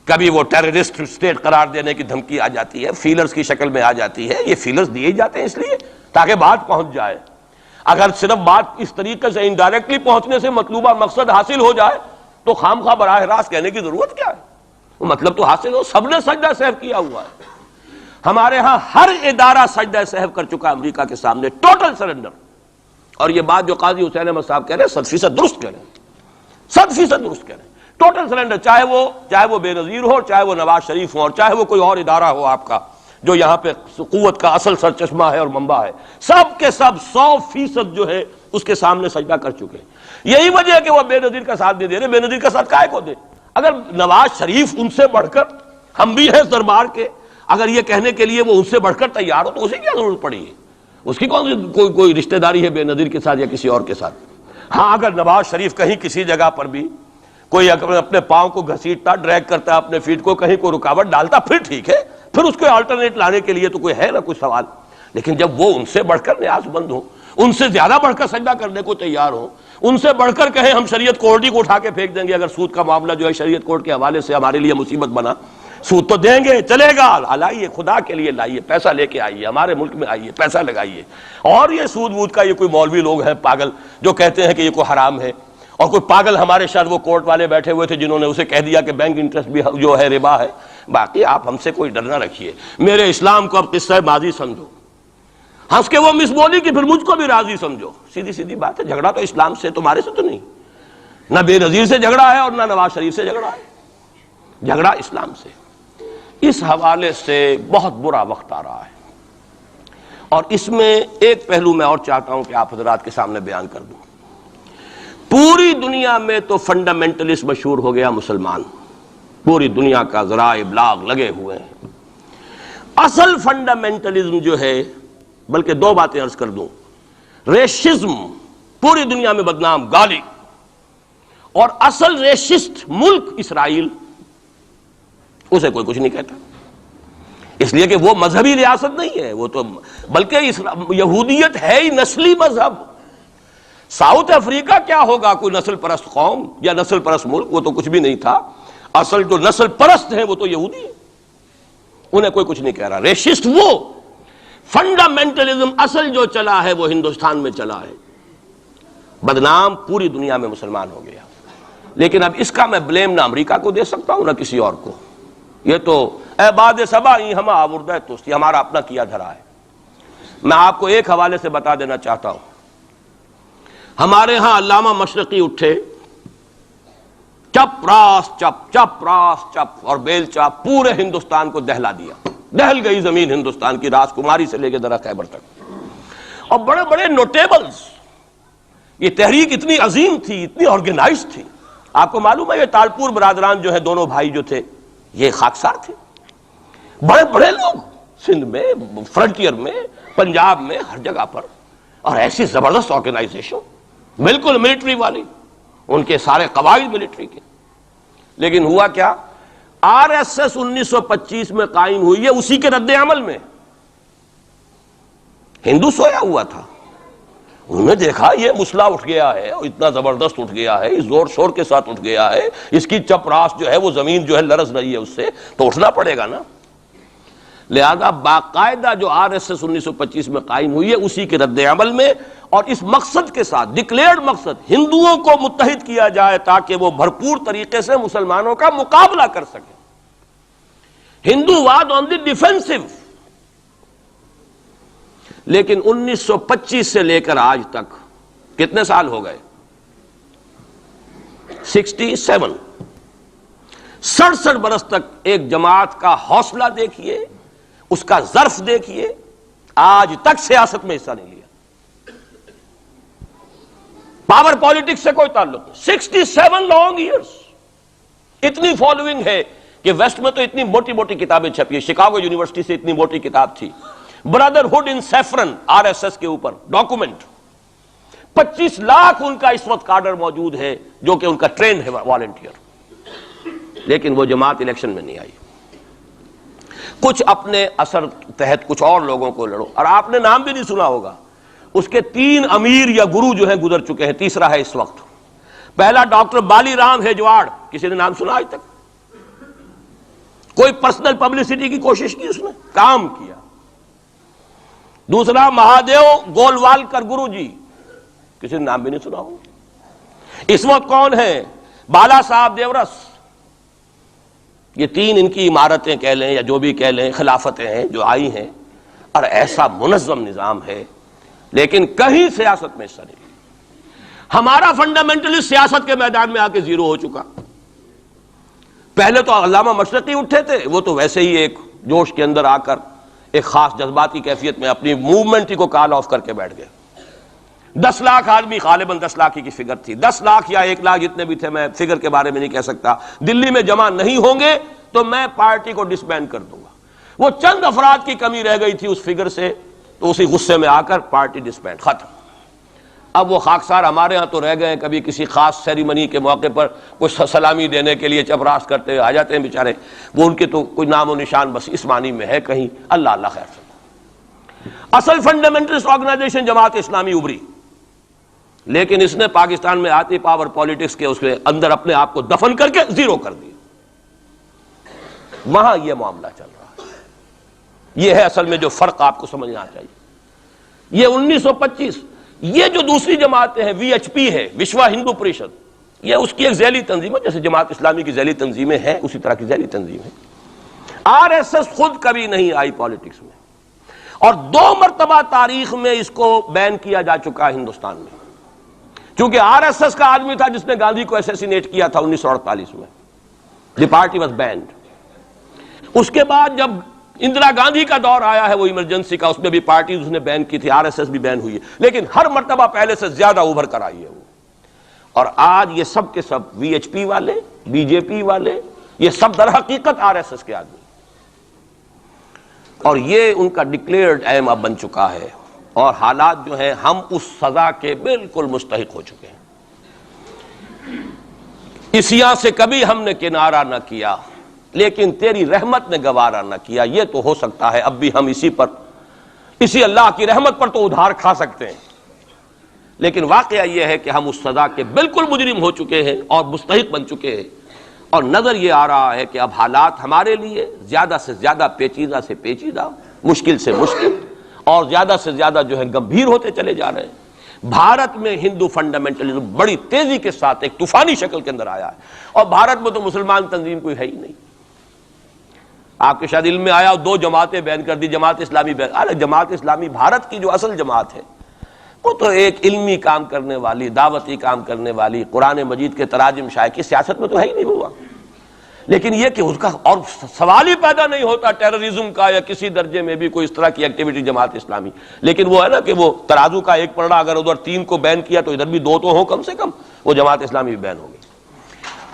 کبھی وہ ٹیررسٹ اسٹیٹ قرار دینے کی دھمکی آ جاتی ہے، فیلرز کی شکل میں آ جاتی ہے. یہ فیلرز دیے جاتے ہیں اس لیے تاکہ بات پہنچ جائے. اگر صرف بات اس طریقے سے انڈائریکٹلی پہنچنے سے مطلوبہ مقصد حاصل ہو جائے تو خام خواہ براہ راست کہنے کی ضرورت کیا ہے؟ وہ مطلب تو حاصل ہو. سب نے سجدہ سہو کیا ہوا ہے. ہمارے ہاں ہر ادارہ سجدہ سہو کر چکا امریکہ کے سامنے، ٹوٹل سرنڈر. اور یہ بات جو قاضی حسین احمد صاحب کہہ رہے ہیں 100% درست کہہ رہے ہیں، 100% درست کہہ رہے ہیں. ٹوٹل سرنڈر، چاہے وہ بے نظیر ہو، چاہے وہ نواز شریف ہو، اور چاہے وہ کوئی اور ادارہ ہو آپ کا جو یہاں پہ قوت کا اصل سرچشمہ ہے اور منبع ہے، سب کے سب 100% جو ہے اس کے سامنے سجدہ کر چکے ہیں. یہی وجہ ہے کہ وہ بے نظیر کا ساتھ نہیں دے رہے. بے نظیر کا ساتھ کائے کو دے؟ اگر نواز شریف ان سے بڑھ کر ہم بھی ہیں اس دربار کے، اگر یہ کہنے کے لیے وہ ان سے بڑھ کر تیار ہو تو اسے کیا ضرورت پڑی ہے؟ اس کی کون سی کوئی رشتہ داری ہے بے نظیر کے ساتھ یا کسی اور کے ساتھ؟ ہاں اگر نواز شریف کہیں کسی جگہ پر بھی کوئی اپنے پاؤں کو گھسیٹتا، ڈریگ کرتا اپنے فیٹ کو، کہیں کوئی رکاوٹ ڈالتا، پھر ٹھیک ہے، پھر اس کو آلٹرنیٹ لانے کے لیے تو کوئی ہے نا کوئی سوال. لیکن جب وہ ان سے بڑھ کر نیاز مند ہو، ان سے زیادہ بڑھ کر سجدہ کرنے کو تیار ہو، ان سے بڑھ کر کہیں ہم شریعت کورٹ ہی کو اٹھا کے پھینک دیں گے اگر سود کا معاملہ جو ہے شریعت کورٹ کے حوالے سے ہمارے لیے مصیبت بنا، سود تو دیں گے، چلے گا، لائیے خدا کے لیے لائیے، پیسہ لے کے آئیے، ہمارے ملک میں آئیے، پیسہ لگائیے. اور یہ سود وود کا یہ کوئی مولوی لوگ ہیں پاگل جو کہتے ہیں کہ یہ کوئی حرام ہے، اور کوئی پاگل ہمارے شاید وہ کورٹ والے بیٹھے ہوئے تھے جنہوں نے اسے کہہ دیا کہ بینک انٹرسٹ بھی جو ہے ربا ہے. باقی آپ ہم سے کوئی ڈر نہ رکھیے، میرے اسلام کو اب قصہ ماضی سمجھو، ہنس کے وہ مس بولی کہ پھر مجھ کو بھی راضی سمجھو. سیدھی سیدھی بات ہے، جھگڑا تو اسلام سے تمہارے سے تو نہیں، نہ بے نظیر سے جھگڑا ہے اور نہ نواز شریف سے جھگڑا ہے، جھگڑا اسلام سے. اس حوالے سے بہت برا وقت آ رہا ہے، اور اس میں ایک پہلو میں اور چاہتا ہوں کہ آپ حضرات کے سامنے بیان کر دوں. پوری دنیا میں تو فنڈامنٹلسٹ مشہور ہو گیا مسلمان، پوری دنیا کا ذرائع ابلاغ لگے ہوئے ہیں. اصل فنڈامنٹلزم جو ہے، بلکہ دو باتیں عرض کر دوں، ریشزم پوری دنیا میں بدنام گالی، اور اصل ریشسٹ ملک اسرائیل، اسے کوئی کچھ نہیں کہتا، اس لیے کہ وہ مذہبی ریاست نہیں ہے، وہ تو بلکہ یہودیت ہے ہی نسلی مذہب. ساؤتھ افریقہ کیا ہوگا کوئی نسل پرست قوم یا نسل پرست ملک؟ وہ تو کچھ بھی نہیں تھا. اصل جو نسل پرست ہیں وہ تو یہودی ہیں، انہیں کوئی کچھ نہیں کہہ رہا. ریشسٹ وہ فنڈامنٹلزم اصل جو چلا ہے وہ ہندوستان میں چلا ہے، بدنام پوری دنیا میں مسلمان ہو گیا. لیکن اب اس کا میں بلیم نہ امریکہ کو دے سکتا ہوں نہ کسی اور کو. یہ تو اے باد سبا ہی ہم آوردہ توستی، ہمارا اپنا کیا دھرا ہے. میں آپ کو ایک حوالے سے بتا دینا چاہتا ہوں، ہمارے ہاں علامہ مشرقی اٹھے، چپ راس چپ، چپ راس چپ، اور بیل چاپ پورے ہندوستان کو دہلا دیا. دہل گئی زمین ہندوستان کی، راس کماری سے لے کے درہ خیبر تک. اور بڑے بڑے نوٹیبلز، یہ تحریک اتنی عظیم تھی، اتنی آرگنائز تھی. آپ کو معلوم ہے یہ تالپور برادران جو ہے، دونوں بھائی جو تھے، یہ خاکسار تھے، بڑے بڑے لوگ، سندھ میں، فرنٹیئر میں، پنجاب میں، ہر جگہ پر. اور ایسی زبردست آرگنائزیشن، بالکل ملٹری والی، ان کے سارے قواعد ملٹری کے. لیکن ہوا کیا؟ آر ایس ایس 1925 میں قائم ہوئی ہے، اسی کے رد عمل میں. ہندو سویا ہوا تھا، انہوں نے دیکھا یہ مسئلہ اٹھ گیا ہے، اور اتنا زبردست اٹھ گیا ہے، اس زور شور کے ساتھ اٹھ گیا ہے، اس کی چپ راس جو ہے وہ زمین جو ہے لرز رہی ہے، اس سے تو اٹھنا پڑے گا نا. لہذا باقاعدہ جو آر ایس ایس 1925 میں قائم ہوئی ہے اسی کے رد عمل میں، اور اس مقصد کے ساتھ، ڈکلیئرڈ مقصد، ہندوؤں کو متحد کیا جائے تاکہ وہ بھرپور طریقے سے مسلمانوں کا مقابلہ کر سکیں. ہندو واد آن دی ڈیفینسو. لیکن 1925 سے لے کر آج تک کتنے سال ہو گئے؟ 67. 67 برس تک ایک جماعت کا حوصلہ دیکھیے، اس کا ظرف دیکھیے، آج تک سیاست میں حصہ نہیں لیا. پاور پالیٹکس سے کوئی تعلق نہیں. 67 لانگ ایئرس. اتنی فالوئنگ ہے کہ ویسٹ میں تو اتنی موٹی موٹی کتابیں چھپی ہیں. شکاگو یونیورسٹی سے اتنی موٹی کتاب تھی، برادرہڈ ان سیفرن، آر ایس ایس کے اوپر ڈاکومنٹ. 25 لاکھ ان کا اس وقت کارڈر موجود ہے جو کہ ان کا ٹرینڈ ہے والنٹیئر. لیکن وہ جماعت الیکشن میں نہیں آئی. کچھ اپنے اثر تحت کچھ اور لوگوں کو لڑو، اور آپ نے نام بھی نہیں سنا ہوگا، اس کے 3 امیر یا گرو جو ہیں گزر چکے ہیں، تیسرا ہے اس وقت. پہلا ڈاکٹر بالی رام ہیجواڑ، کسی نے نام سنا آج تک؟ کوئی پرسنل پبلسٹی کی کوشش کی، اس نے کام کیا. دوسرا مہادیو گولوالکر گرو جی، کسی نے نام بھی نہیں سنا ہو. اس وقت کون ہیں؟ بالا صاحب دیورس. یہ 3 ان کی عمارتیں کہہ لیں یا جو بھی کہہ لیں، خلافتیں ہیں جو آئی ہیں، اور ایسا منظم نظام ہے، لیکن کہیں سیاست میں حصہ نہیں. ہمارا فنڈامنٹلسٹ سیاست کے میدان میں آ کے زیرو ہو چکا. پہلے تو علامہ مشرقی اٹھے تھے، وہ تو ویسے ہی ایک جوش کے اندر آ کر ایک خاص جذباتی کیفیت میں اپنی موومنٹ کو کال آف کر کے بیٹھ گئے. 10 لاکھ آدمی، غالباً 10 لاکھ کی فگر تھی، 10 لاکھ یا 1 لاکھ جتنے بھی تھے، میں فگر کے بارے میں نہیں کہہ سکتا، دلی میں جمع نہیں ہوں گے تو میں پارٹی کو ڈسبینڈ کر دوں گا. وہ چند افراد کی کمی رہ گئی تھی اس فگر سے، تو اسی غصے میں آ کر پارٹی ڈسبینڈ، ختم. اب وہ خاکسار ہمارے ہاں تو رہ گئے ہیں، کبھی کسی خاص سیریمنی کے موقع پر کچھ سلامی دینے کے لیے چپراس کرتے آ جاتے ہیں بیچارے، وہ ان کے تو کوئی نام و نشان بس اس معنی میں ہے کہیں. اللہ اللہ خیر سے. اصل فنڈامنٹلسٹ آرگنائزیشن جماعت اسلامی ابری، لیکن اس نے پاکستان میں آتی پاور پالیٹکس کے اس کے اندر اپنے آپ کو دفن کر کے زیرو کر دیا. وہاں یہ معاملہ چل رہا ہے. یہ ہے اصل میں جو فرق آپ کو سمجھنا چاہیے. یہ 1925 یہ جو دوسری جماعتیں ہیں، وی ایچ پی ہے، وشوا ہندو پریشد، یہ اس کی ایک ذیلی تنظیم ہے، جیسے جماعت اسلامی کی ذیلی تنظیمیں ہیں اسی طرح کی ذیلی تنظیم ہے. آر ایس ایس خود کبھی نہیں آئی پالیٹکس میں، اور 2 مرتبہ تاریخ میں اس کو بین کیا جا چکا ہے ہندوستان میں. چونکہ آر ایس ایس کا آدمی تھا جس نے گاندھی کو ایسیسینیٹ کیا تھا 1948 میں. دی پارٹی واز بینڈ. اس کے بعد جب اندرا گاندھی کا دور آیا ہے وہ ایمرجنسی کا، اس میں بھی پارٹیز اس نے بین کی تھی، آر ایس ایس بھی بین ہوئی ہے، لیکن ہر مرتبہ پہلے سے زیادہ ابھر کر آئی ہے وہ. اور آج یہ سب کے سب وی ایچ پی والے، بی جے پی والے، یہ سب در حقیقت آر ایس ایس کے آدمی، اور یہ ان کا ڈکلیئرڈ ایم اب بن چکا ہے. اور حالات جو ہیں ہم اس سزا کے بالکل مستحق ہو چکے ہیں. اسیاں سے کبھی ہم نے کنارہ نہ کیا، لیکن تیری رحمت نے گوارا نہ کیا. یہ تو ہو سکتا ہے اب بھی ہم اسی اللہ کی رحمت پر تو ادھار کھا سکتے ہیں، لیکن واقعہ یہ ہے کہ ہم اس سزا کے بالکل مجرم ہو چکے ہیں اور مستحق بن چکے ہیں. اور نظر یہ آ رہا ہے کہ اب حالات ہمارے لیے زیادہ سے زیادہ پیچیدہ سے پیچیدہ، مشکل سے مشکل، اور زیادہ سے زیادہ جو ہے گمبھیر ہوتے چلے جا رہے ہیں. بھارت میں ہندو فنڈامنٹلزم بڑی تیزی کے ساتھ ایک طوفانی شکل کے اندر آیا ہے، اور بھارت میں تو مسلمان تنظیم کوئی ہے ہی نہیں. آپ کے شاید علم میں آیا 2 جماعتیں بین کر دی، جماعت اسلامی بین. ارے جماعت اسلامی بھارت کی جو اصل جماعت ہے وہ تو ایک علمی کام کرنے والی، دعوتی کام کرنے والی، قرآن مجید کے تراجم شائع کی سیاست میں تو ہے ہی نہیں ہوا. لیکن یہ کہ اس کا اور سوال ہی پیدا نہیں ہوتا ٹیررزم کا یا کسی درجے میں بھی کوئی اس طرح کی ایکٹیویٹی جماعت اسلامی. لیکن وہ ہے نا کہ وہ ترازو کا ایک پلڑا اگر ادھر 3 کو بین کیا تو ادھر بھی 2 تو ہوں کم سے کم، وہ جماعت اسلامی بھی بین ہوگی.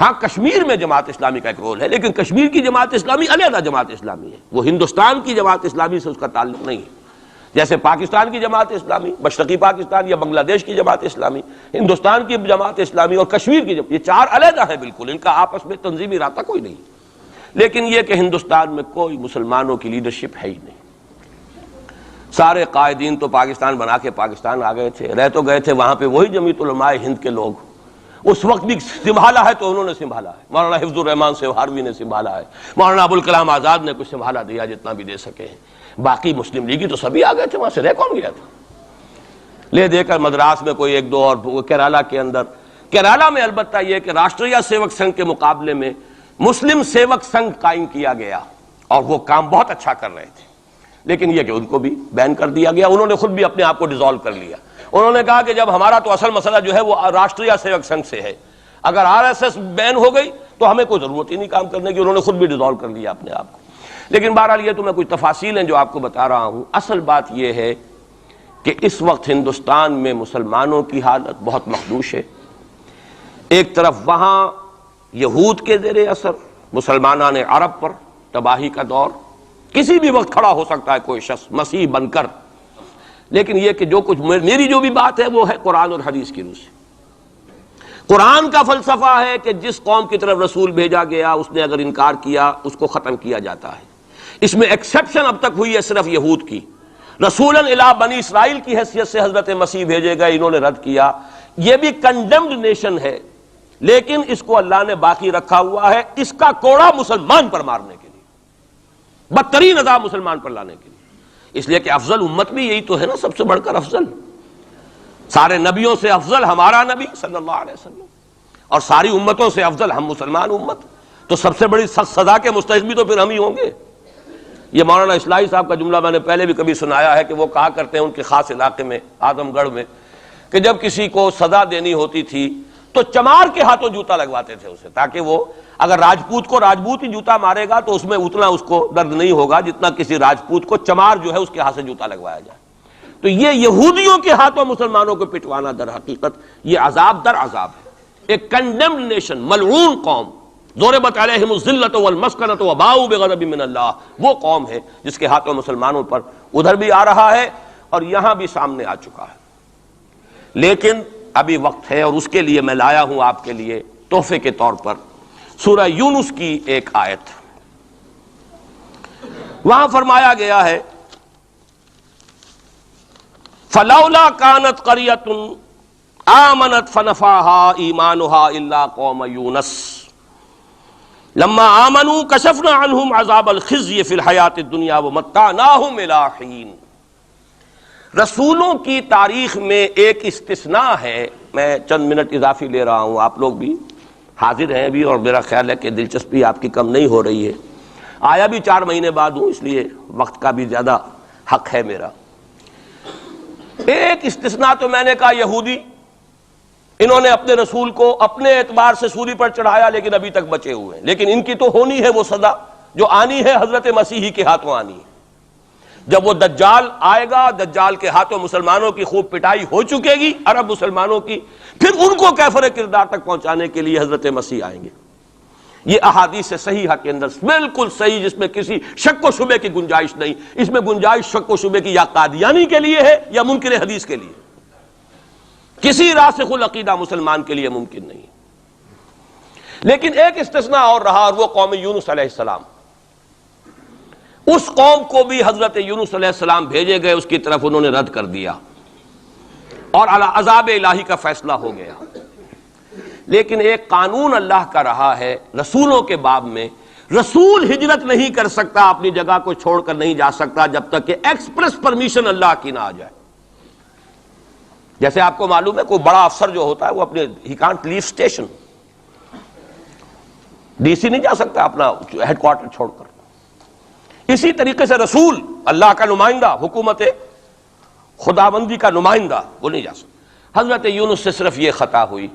ہاں کشمیر میں جماعت اسلامی کا ایک رول ہے، لیکن کشمیر کی جماعت اسلامی علیحدہ جماعت اسلامی ہے، وہ ہندوستان کی جماعت اسلامی سے اس کا تعلق نہیں ہے. جیسے پاکستان کی جماعت اسلامی، مشرقی پاکستان یا بنگلہ دیش کی جماعت اسلامی، ہندوستان کی جماعت اسلامی اور کشمیر کی یہ 4 علیحدہ ہیں بالکل، ان کا آپس میں تنظیمی رابطہ کوئی نہیں. لیکن یہ کہ ہندوستان میں کوئی مسلمانوں کی لیڈرشپ ہے ہی نہیں. سارے قائدین تو پاکستان بنا کے پاکستان آ گئے تھے، رہ تو گئے تھے وہاں پہ وہی جمیعت علماء ہند کے لوگ. اس وقت بھی سنبھالا ہے تو انہوں نے سنبھالا ہے، مولانا حفظ الرحمان سہاروی نے سنبھالا ہے، مولانا ابوالکلام آزاد نے کچھ سنبھالا دیا جتنا بھی دے سکے ہیں. باقی مسلم لیگی تو سبھی آ گئے تھے، وہاں سے رہ کون گیا تھا؟ لے دے کر مدراس میں کوئی 1-2 اور کیرالا کے اندر. کیرالا میں البتہ یہ کہ راشٹریہ سیوک سنگھ کے مقابلے میں مسلم سیوک سنگھ قائم کیا گیا، اور وہ کام بہت اچھا کر رہے تھے، لیکن یہ کہ ان کو بھی بین کر دیا گیا. انہوں نے خود بھی اپنے آپ کو ڈیزالو کر لیا. انہوں نے کہا کہ جب ہمارا تو اصل مسئلہ جو ہے وہ راشٹریہ سیوک سنگھ سے ہے، اگر آر ایس ایس بین ہو گئی تو ہمیں کوئی ضرورت ہی نہیں کام کرنے کی. انہوں نے خود بھی ڈیزالو کر لیا اپنے آپ کو. لیکن بہرحال یہ تو میں کچھ تفاصیل ہیں جو آپ کو بتا رہا ہوں. اصل بات یہ ہے کہ اس وقت ہندوستان میں مسلمانوں کی حالت بہت مخدوش ہے. ایک طرف وہاں یہود کے زیر اثر مسلمانان عرب پر تباہی کا دور، کسی بھی وقت کھڑا ہو سکتا ہے کوئی شخص مسیح بن کر. لیکن یہ کہ جو کچھ میری جو بھی بات ہے وہ ہے قرآن اور حدیث کی روح سے. قرآن کا فلسفہ ہے کہ جس قوم کی طرف رسول بھیجا گیا اس نے اگر انکار کیا اس کو ختم کیا جاتا ہے. اس میں ایکسیپشن اب تک ہوئی ہے صرف یہود کی. رسولاً الی بنی اسرائیل کی حیثیت سے حضرت مسیح بھیجے گئے، انہوں نے رد کیا. یہ بھی کنڈیمڈ نیشن ہے، لیکن اس کو اللہ نے باقی رکھا ہوا ہے اس کا کوڑا مسلمان پر مارنے کے لیے، بدترین عذاب مسلمان پر لانے کے لیے. اس لیے کہ افضل امت بھی یہی تو ہے نا، سب سے بڑھ کر افضل، سارے نبیوں سے افضل ہمارا نبی صلی اللہ علیہ وسلم، اور ساری امتوں سے افضل ہم مسلمان امت. تو سب سے بڑی سخت سزا کے مستحق بھی تو پھر ہم ہی ہوں گے. یہ مولانا اصلاحی صاحب کا جملہ میں نے پہلے بھی کبھی سنایا ہے کہ وہ کہا کرتے ہیں ان کے خاص علاقے میں اعظم گڑھ میں کہ جب کسی کو سزا دینی ہوتی تھی تو چمار کے ہاتھوں جوتا لگواتے تھے اسے، تاکہ وہ اگر راجپوت کو راجپوت ہی جوتا مارے گا تو اس میں اتنا اس کو درد نہیں ہوگا جتنا کسی راجپوت کو چمار جو ہے اس کے ہاتھ سے جوتا لگوایا جائے. تو یہ یہودیوں کے ہاتھوں مسلمانوں کو پٹوانا در حقیقت یہ عذاب در عذاب ہے. ایک کنڈیمڈ نیشن، ملعون قوم ضربت علیہم الذلۃ والمسکنۃ وباؤوا بغضب من اللہ، وہ قوم ہے جس کے ہاتھوں مسلمانوں پر ادھر بھی آ رہا ہے اور یہاں بھی سامنے آ چکا ہے۔ لیکن ابھی وقت ہے، اور اس کے لیے میں لایا ہوں آپ کے لیے تحفے کے طور پر سورہ یونس کی ایک آیت۔ وہاں فرمایا گیا ہے فلولا كانت قرية آمنت فنفعها إيمانها إلا قوم يونس لما آمنوا كشفنا عنهم عذاب الخزي في الحياة الدنيا ومتعناهم إلى حين۔ رسولوں کی تاریخ میں ایک استثناء ہے، میں چند منٹ اضافی لے رہا ہوں، آپ لوگ بھی حاضر ہیں بھی، اور میرا خیال ہے کہ دلچسپی آپ کی کم نہیں ہو رہی ہے۔ آیا بھی 4 مہینے بعد ہوں، اس لیے وقت کا بھی زیادہ حق ہے میرا۔ ایک استثناء تو میں نے کہا یہودی، انہوں نے اپنے رسول کو اپنے اعتبار سے سولی پر چڑھایا لیکن ابھی تک بچے ہوئے ہیں، لیکن ان کی تو ہونی ہے وہ سزا جو آنی ہے، حضرت مسیحی کے ہاتھوں آنی ہے۔ جب وہ دجال آئے گا، دجال کے ہاتھوں مسلمانوں کی خوب پٹائی ہو چکے گی، عرب مسلمانوں کی، پھر ان کو کیفر کردار تک پہنچانے کے لیے حضرت مسیح آئیں گے۔ یہ احادیث صحیحہ کے اندر بالکل صحیح، جس میں کسی شک و شبے کی گنجائش نہیں۔ اس میں گنجائش شک و شبے کی یا قادیانی کے لیے ہے یا منکر حدیث کے لیے، کسی راسخ العقیدہ مسلمان کے لیے ممکن نہیں۔ لیکن ایک استثناء اور رہا، اور وہ قوم یونس علیہ السلام۔ اس قوم کو بھی حضرت یونس علیہ السلام بھیجے گئے، اس کی طرف انہوں نے رد کر دیا اور عذاب الہی کا فیصلہ ہو گیا۔ لیکن ایک قانون اللہ کا رہا ہے رسولوں کے باب میں، رسول ہجرت نہیں کر سکتا، اپنی جگہ کو چھوڑ کر نہیں جا سکتا جب تک کہ ایکسپریس پرمیشن اللہ کی نہ آ جائے۔ جیسے آپ کو معلوم ہے کوئی بڑا افسر جو ہوتا ہے وہ اپنے ہی can't leave station, D C نہیں جا سکتا اپنا ہیڈ کوارٹر چھوڑ کر۔ اسی طریقے سے رسول، اللہ کا نمائندہ، حکومت خداوندی کا نمائندہ، وہ نہیں جا سکتا۔ حضرت یونس سے صرف یہ خطا ہوئی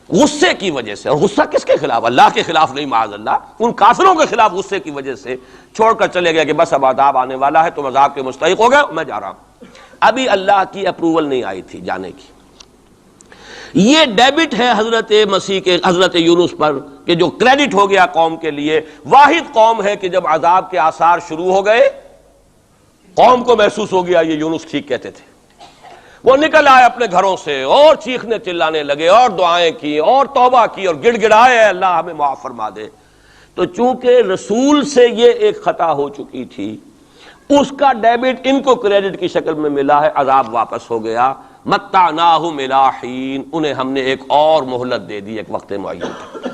غصے کی وجہ سے، اور غصہ کس کے خلاف؟ اللہ کے خلاف نہیں، معاذ اللہ، ان کافروں کے خلاف غصے کی وجہ سے چھوڑ کر چلے گئے کہ بس اب عذاب آنے والا ہے، تم عذاب کے مستحق ہو گئے، میں جا رہا ہوں۔ ابھی اللہ کی اپروول نہیں آئی تھی جانے کی۔ یہ ڈیبٹ ہے حضرت مسیح کے، حضرت یونس پر، کہ جو کریڈٹ ہو گیا قوم کے لیے۔ واحد قوم ہے کہ جب عذاب کے آثار شروع ہو گئے، قوم کو محسوس ہو گیا یہ یونس ٹھیک کہتے تھے، وہ نکل آئے اپنے گھروں سے اور چیخنے چلانے لگے اور دعائیں کی اور توبہ کی اور گڑ گڑائے اللہ ہمیں معاف فرما دے۔ تو چونکہ رسول سے یہ ایک خطا ہو چکی تھی، اس کا ڈیبٹ ان کو کریڈٹ کی شکل میں ملا ہے، عذاب واپس ہو گیا۔ متعناہم الی حین، انہیں ہم نے ایک اور مہلت دے دی، ایک وقت معین تک۔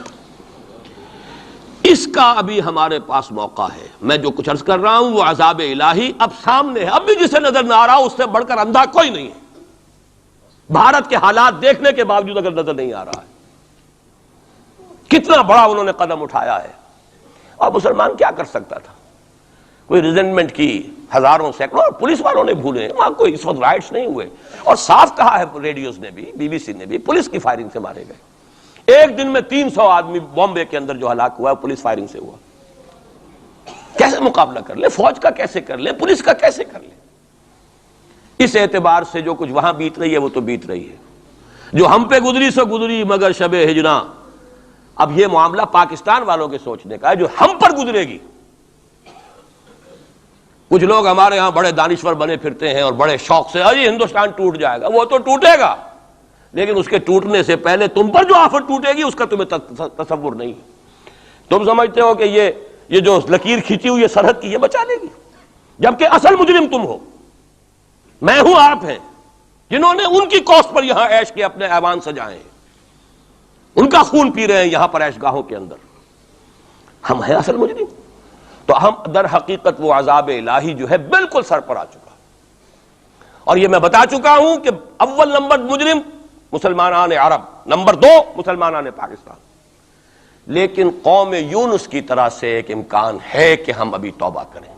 اس کا ابھی ہمارے پاس موقع ہے۔ میں جو کچھ عرض کر رہا ہوں وہ عذاب الہی اب سامنے ہے، اب بھی جسے نظر نہ آ رہا اس سے بڑھ کر اندھا کوئی نہیں ہے۔ بھارت کے حالات دیکھنے کے باوجود اگر نظر نہیں آ رہا ہے، کتنا بڑا انہوں نے قدم اٹھایا ہے، اور مسلمان کیا کر سکتا تھا؟ کوئی ریزنٹمنٹ کی، ہزاروں سینکڑوں، پولیس والوں نے بھولے، وہاں کوئی اس وقت رائٹس نہیں ہوئے، اور صاف کہا ہے ریڈیوز نے بھی، بی بی سی نے بھی، پولیس کی فائرنگ سے مارے گئے۔ ایک دن میں 300 آدمی بامبے کے اندر جو ہلاک ہوا ہے پولیس فائرنگ سے ہوا۔ کیسے مقابلہ کر لے؟ فوج کا کیسے کر لے؟ پولیس کا کیسے کر لے؟ اس اعتبار سے جو کچھ وہاں بیت رہی ہے وہ تو بیت رہی ہے، جو ہم پہ گزری سو گزری مگر شب ہجراں۔ اب یہ معاملہ پاکستان والوں کے سوچنے کا ہے، جو ہم پر گزرے گی۔ کچھ لوگ ہمارے ہاں بڑے دانشور بنے پھرتے ہیں اور بڑے شوق سے ارے ہندوستان ٹوٹ جائے گا، وہ تو ٹوٹے گا، لیکن اس کے ٹوٹنے سے پہلے تم پر جو آفت ٹوٹے گی اس کا تمہیں تصور نہیں۔ تم سمجھتے ہو کہ یہ جو لکیر کھینچی ہوئی ہے سرحد کی، یہ بچا لے گی، جبکہ اصل مجرم تم ہو، میں ہوں، آپ ہیں، جنہوں نے ان کی کوسٹ پر یہاں عیش کے اپنے ایوان سجائے ہیں، ان کا خون پی رہے ہیں یہاں پر عیش گاہوں کے اندر۔ ہم ہیں اصل مجرم، تو ہم در حقیقت وہ عذاب الہی جو ہے بالکل سر پر آ چکا، اور یہ میں بتا چکا ہوں کہ اول نمبر مجرم مسلمانان عرب، نمبر 2 مسلمانان پاکستان۔ لیکن قوم یونس کی طرح سے ایک امکان ہے کہ ہم ابھی توبہ کریں،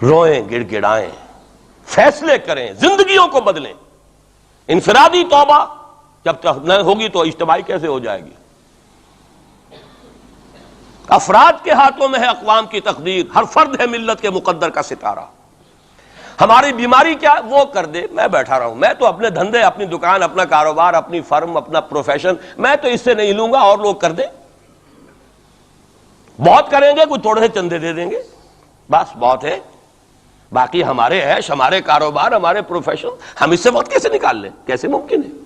روئیں، گڑ گڑائیں، فیصلے کریں، زندگیوں کو بدلیں۔ انفرادی توبہ جب تک نہ ہوگی تو اجتماعی کیسے ہو جائے گی؟ افراد کے ہاتھوں میں ہے اقوام کی تقدیر، ہر فرد ہے ملت کے مقدر کا ستارہ۔ ہماری بیماری کیا وہ کر دے، میں بیٹھا رہا ہوں، میں تو اپنے دھندے، اپنی دکان، اپنا کاروبار، اپنی فرم، اپنا پروفیشن، میں تو اس سے نہیں لوں گا، اور لوگ کر دیں۔ بہت کریں گے، کوئی تھوڑے سے چندے دے دیں گے، بس بہت ہے، باقی ہمارے عیش، ہمارے کاروبار، ہمارے پروفیشن، ہم اس سے وقت کیسے نکال لیں؟ کیسے ممکن ہے؟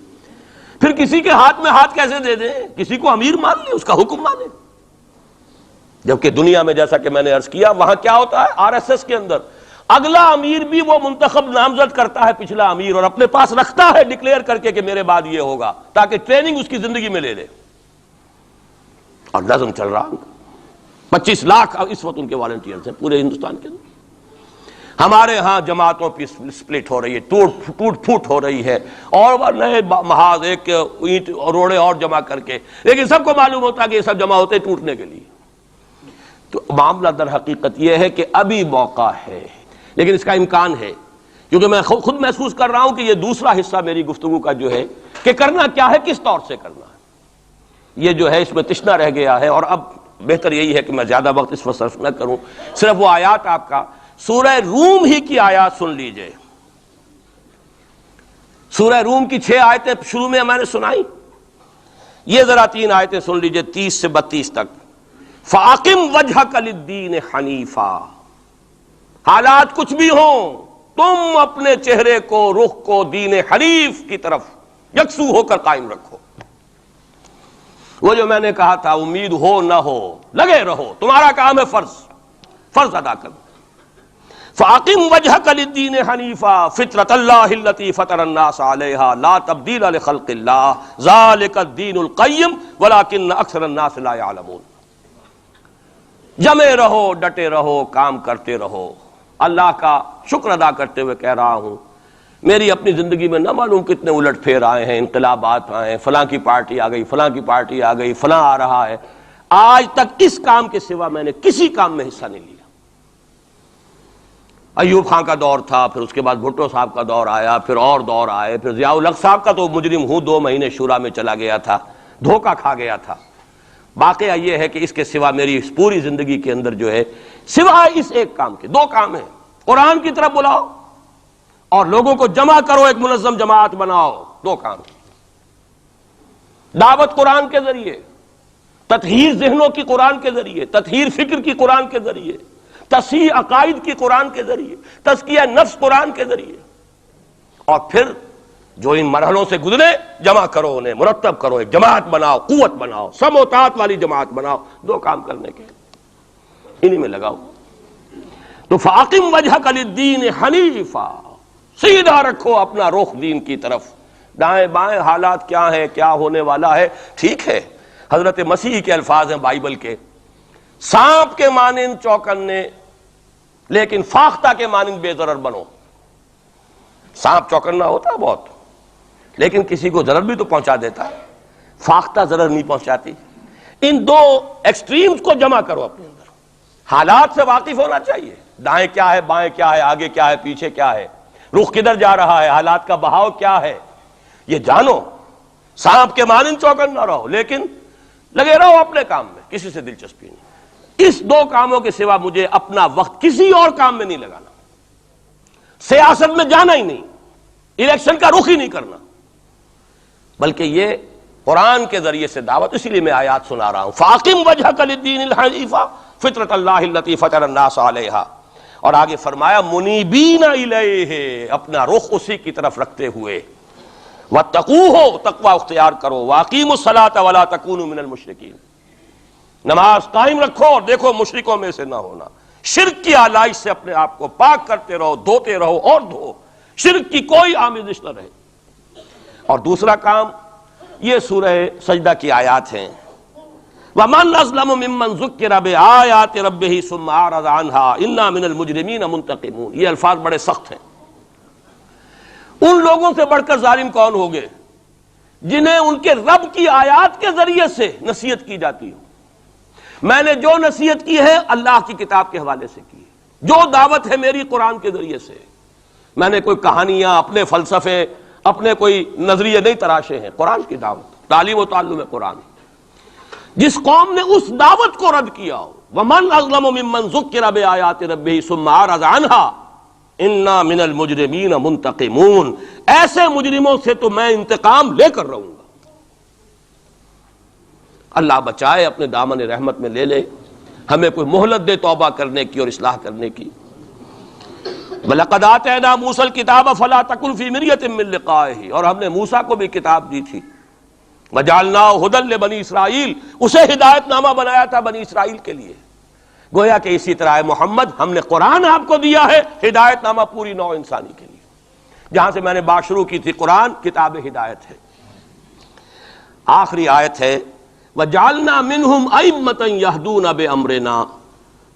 پھر کسی کے ہاتھ میں ہاتھ کیسے دے دیں؟ کسی کو امیر مان لیں، اس کا حکم مانیں؟ جبکہ دنیا میں جیسا کہ میں نے عرض کیا، وہاں کیا ہوتا ہے؟ آر ایس ایس کے اندر اگلا امیر بھی وہ منتخب نامزد کرتا ہے پچھلا امیر، اور اپنے پاس رکھتا ہے ڈکلیئر کر کے کہ میرے بعد یہ ہوگا، تاکہ ٹریننگ اس کی زندگی میں لے لے، اور نظم چل رہا۔ 25 لاکھ اس وقت ان کے والنٹیئرز ہیں پورے ہندوستان کے اندر۔ ہمارے ہاں جماعتوں کی سپلٹ ہو رہی ہے، ٹوٹ پھوٹ ہو رہی ہے، اور نئے محاذ ایک اینٹ اور روڑے اور جمع کر کے، لیکن سب کو معلوم ہوتا ہے کہ یہ سب جمع ہوتے ٹوٹنے کے لیے۔ تو معاملہ در حقیقت یہ ہے کہ ابھی موقع ہے، لیکن اس کا امکان ہے، کیونکہ میں خود محسوس کر رہا ہوں کہ یہ دوسرا حصہ میری گفتگو کا جو ہے کہ کرنا کیا ہے، کس طور سے کرنا ہے، یہ جو ہے اس میں تشنا رہ گیا ہے۔ اور اب بہتر یہی ہے کہ میں زیادہ وقت اس وقت صرف نہ کروں، صرف وہ آیات آپ کا سورہ روم ہی کی آیات سن لیجئے۔ سورہ روم کی 6 آیتیں شروع میں میں نے سنائی، یہ ذرا 3 آیتیں سن لیجئے 30 سے 32 تک۔ فَأَقِمْ وَجْهَكَ لِلدِّينِ حَنِيفًا، حالات کچھ بھی ہوں تم اپنے چہرے کو، رخ کو دین حنیف کی طرف یکسو ہو کر قائم رکھو۔ وہ جو میں نے کہا تھا، امید ہو نہ ہو لگے رہو، تمہارا کام ہے فرض ادا کرو۔ فَأَقِمْ وَجْهَكَ لِلدِّينِ حَنِيفًا فِطْرَةَ اللَّهِ الَّتِي فَطَرَ النَّاسَ عَلَيْهَا لَا تَبْدِيلَ لِخَلْقِ اللَّهِ ذَلِكَ الدِّينُ الْقَيِّمُ وَلَكِنَّ أَكْثَرَ النَّاسِ لَا يَعْلَمُونَ۔ جمے رہو، ڈٹے رہو، کام کرتے رہو۔ اللہ کا شکر ادا کرتے ہوئے کہہ رہا ہوں، میری اپنی زندگی میں نہ معلوم کتنے الٹ پھیر آئے ہیں، انقلابات آئے ہیں، فلاں کی پارٹی آ گئی، فلاں کی پارٹی آ گئی، فلاں آ رہا ہے، آج تک اس کام کے سوا میں نے کسی کام میں حصہ نہیں لیا۔ ایوب خان کا دور تھا، پھر اس کے بعد بھٹو صاحب کا دور آیا، پھر اور دور آئے، پھر ضیاء الحق صاحب کا تو مجرم ہوں 2 مہینے شورا میں چلا گیا تھا، دھوکہ کھا گیا تھا۔ واقعہ یہ ہے کہ اس کے سوا میری اس پوری زندگی کے اندر جو ہے سوائے اس ایک کام کے 2 کام ہیں، قرآن کی طرف بلاؤ اور لوگوں کو جمع کرو، ایک منظم جماعت بناؤ، 2 کام۔ دعوت قرآن کے ذریعے، تطہیر ذہنوں کی قرآن کے ذریعے، تطہیر فکر کی قرآن کے ذریعے، تصحیح عقائد کی قرآن کے ذریعے، تزکیہ نفس قرآن کے ذریعے، اور پھر جو ان مرحلوں سے گزرے جمع کرو، انہیں مرتب کرو، ایک جماعت بناؤ، قوت بناؤ، سم و طاعت والی جماعت بناؤ۔ 2 کام کرنے کے انہی میں لگاؤ۔ تو فَأَقِمْ وَجْهَكَ لِلدِّينِ حَنِيفًا، سیدھا رکھو اپنا رخ دین کی طرف۔ دائیں بائیں حالات کیا ہیں، کیا ہونے والا ہے، ٹھیک ہے، حضرت مسیح کے الفاظ ہیں بائبل کے، سانپ کے مانند چوکنے لیکن فاختہ کے مانند بے ضرر بنو۔ سانپ چوکنا ہوتا ہے بہت، لیکن کسی کو ضرر بھی تو پہنچا دیتا ہے، فاختہ ضرر نہیں پہنچاتی۔ ان 2 ایکسٹریمز کو جمع کرو اپنے اندر، حالات سے واقف ہونا چاہیے، دائیں کیا ہے، بائیں کیا ہے، آگے کیا ہے، پیچھے کیا ہے، رخ کدھر جا رہا ہے، حالات کا بہاؤ کیا ہے، یہ جانو۔ سانپ کے مانند چوکن نہ رہو، لیکن لگے رہو اپنے کام میں، کسی سے دلچسپی نہیں۔ اس 2 کاموں کے سوا مجھے اپنا وقت کسی اور کام میں نہیں لگانا، سیاست میں جانا ہی نہیں، الیکشن کا رخ ہی نہیں کرنا، بلکہ یہ قرآن کے ذریعے سے دعوت۔ اسی لیے میں آیات سنا رہا ہوں، فَأَقِمْ وَجْهَكَ لِلدِّينِ الْحَنِيفَ فِطْرَةَ اللَّهِ الَّتِي فَطَرَ النَّاسَ عَلَيْهَا، اور آگے فرمایا مُنِيبِينَ إِلَيْهِ، اپنا رخ اسی کی طرف رکھتے ہوئے، وَاتَّقُوهُ، تقوی اختیار کرو، وَأَقِيمُوا الصَّلَاةَ وَلَا تَكُونُوا مِنَ الْمُشْرِكِينَ، نماز قائم رکھو اور دیکھو مشرکوں میں سے نہ ہونا، شرک کی آلائش سے اپنے آپ کو پاک کرتے رہو، دھوتے رہو اور دھو، شرک کی کوئی آمیزش نہ رہے۔ اور دوسرا کام یہ سورہ سجدہ کی آیات ہیں، وَمَنْ أَظْلَمُ مِمَّنْ ذُكِّرَ بِآيَاتِ رَبِّهِ ثُمَّ أَعْرَضَ عَنْهَا إِنَّا مِنَ الْمُجْرِمِينَ مُنْتَقِمُونَ۔ یہ الفاظ بڑے سخت ہیں۔ ان لوگوں سے بڑھ کر ظالم کون ہوگے جنہیں ان کے رب کی آیات کے ذریعے سے نصیحت کی جاتی ہو۔ میں نے جو نصیحت کی ہے اللہ کی کتاب کے حوالے سے کی ہے، جو دعوت ہے میری قرآن کے ذریعے سے، میں نے کوئی کہانیاں، اپنے فلسفے، اپنے کوئی نظریے نہیں تراشے ہیں، قرآن کی دعوت، تعلیم و تعلم قرآن۔ جس قوم نے اس دعوت کو رد کیا ہو، وَمَنْ أَظْلَمُ مِمَّنْ ذُكِّرَ بِآيَاتِ رَبِّهِ ثُمَّ أَعْرَضَ عَنْهَا إِنَّا مِنَ الْمُجْرِمِينَ مُنْتَقِمُونَ، ایسے مجرموں سے تو میں انتقام لے کر رہوں گا۔ اللہ بچائے، اپنے دامن رحمت میں لے لے۔ ہمیں کوئی مہلت دے توبہ کرنے کی اور اصلاح کرنے کی۔ وَلَقَدْ آتَيْنَا مُوسَى الْكِتَابَ فَلَا تَكُنْ فِي مِرْيَةٍ مِّن لِقَائِهِ، اور ہم نے موسیٰ کو بھی کتاب دی تھی، وَجَعَلْنَاهُ هُدًى لِبَنِي اسرائیل، اسے ہدایت نامہ بنایا تھا بنی اسرائیل کے لیے۔ گویا کہ اسی طرح محمد ہم نے قرآن آپ کو دیا ہے ہدایت نامہ پوری نوع انسانی کے لیے۔ جہاں سے میں نے بات شروع کی تھی، قرآن کتاب ہدایت ہے۔ آخری آیت ہے وَجَعَلْنَا مِنْهُمْ أَئِمَّةً يَهْدُونَ بِأَمْرِنَا،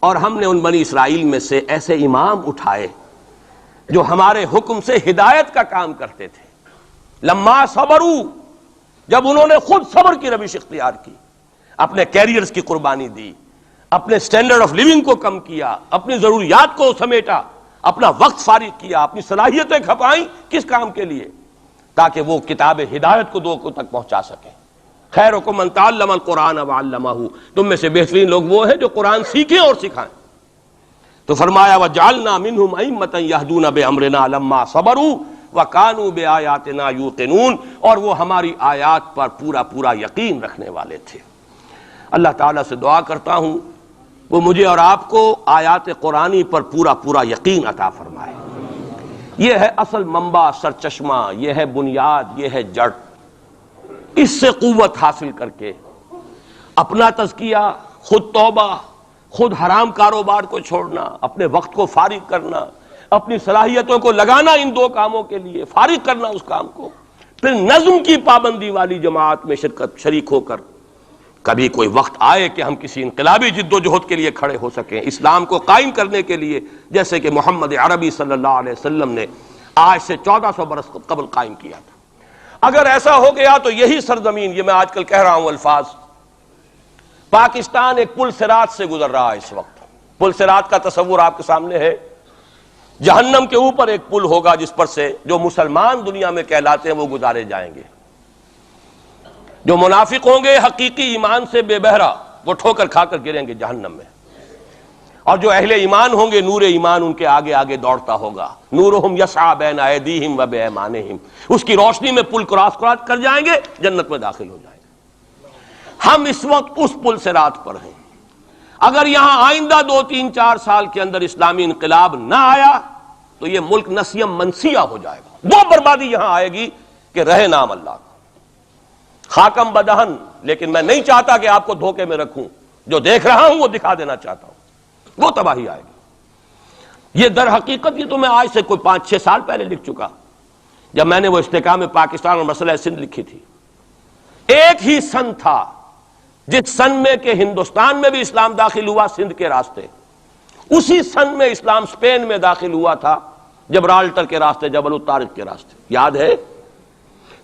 اور ہم نے ان بنی اسرائیل میں سے ایسے امام اٹھائے جو ہمارے حکم سے ہدایت کا کام کرتے تھے۔ لما صبروا، جب انہوں نے خود صبر کی روش اختیار کی، اپنے کیریئرز کی قربانی دی، اپنے سٹینڈرڈ آف لیونگ کو کم کیا، اپنی ضروریات کو سمیٹا، اپنا وقت فارغ کیا، اپنی صلاحیتیں کھپائیں، کس کام کے لیے؟ تاکہ وہ کتاب ہدایت کو لوگوں تک پہنچا سکیں۔ خیرکم من تعلم القرآن وعلمہ، تم میں سے بہترین لوگ وہ ہیں جو قرآن سیکھیں اور سکھائیں۔ تو فرمایا وَجَعَلْنَا مِنْهُمْ أَئِمَّةً يَهْدُونَ بِأَمْرِنَا لَمَّا صَبَرُوا وَكَانُوا بِآيَاتِنَا يُوقِنُونَ، اور وہ ہماری آیات پر پورا یقین رکھنے والے تھے۔ اللہ تعالیٰ سے دعا کرتا ہوں وہ مجھے اور آپ کو آیات قرآنی پر پورا یقین عطا فرمائے۔ یہ ہے اصل منبع، سرچشمہ، یہ ہے بنیاد، یہ ہے جڑ۔ اس سے قوت حاصل کر کے اپنا تزکیہ، خود توبہ، خود حرام کاروبار کو چھوڑنا، اپنے وقت کو فارغ کرنا، اپنی صلاحیتوں کو لگانا ان دو کاموں کے لیے، فارغ کرنا اس کام کو، پھر نظم کی پابندی والی جماعت میں شریک ہو کر کبھی کوئی وقت آئے کہ ہم کسی انقلابی جد و جہد کے لیے کھڑے ہو سکیں، اسلام کو قائم کرنے کے لیے، جیسے کہ محمد عربی صلی اللہ علیہ وسلم نے آج سے 1400 برس قبل قائم کیا تھا۔ اگر ایسا ہو گیا تو یہی سرزمین، یہ میں آج کل کہہ رہا ہوں الفاظ، پاکستان ایک پل صراط سے گزر رہا ہے اس وقت۔ پل صراط کا تصور آپ کے سامنے ہے، جہنم کے اوپر ایک پل ہوگا جس پر سے جو مسلمان دنیا میں کہلاتے ہیں وہ گزارے جائیں گے۔ جو منافق ہوں گے حقیقی ایمان سے بے بہرا، وہ ٹھوکر کھا کر گریں گے جہنم میں، اور جو اہل ایمان ہوں گے نور ایمان ان کے آگے آگے دوڑتا ہوگا، نورہم یسعی بین ایدیہم و بایمانہم، اس کی روشنی میں پل کراس کر جائیں گے، جنت میں داخل ہو جائیں گے۔ ہم اس وقت اس پل صراط پر ہیں۔ اگر یہاں آئندہ 2-3-4 سال کے اندر اسلامی انقلاب نہ آیا تو یہ ملک نسیم منسیہ ہو جائے گا، وہ بربادی یہاں آئے گی کہ رہے نام اللہ کا۔ خاکم بدہن، لیکن میں نہیں چاہتا کہ آپ کو دھوکے میں رکھوں، جو دیکھ رہا ہوں وہ دکھا دینا چاہتا ہوں، وہ تباہی آئے گی۔ یہ در حقیقت یہ تو میں آج سے کوئی 5-6 سال پہلے لکھ چکا، جب میں نے وہ استحکام پاکستان اور مسئلہ سندھ لکھی تھی۔ ایک ہی سن تھا جس سن میں کہ ہندوستان میں بھی اسلام داخل ہوا سندھ کے راستے، اسی سن میں اسلام اسپین میں داخل ہوا تھا جبرالٹر کے راستے، جبل الطارق کے راستے، یاد ہے؟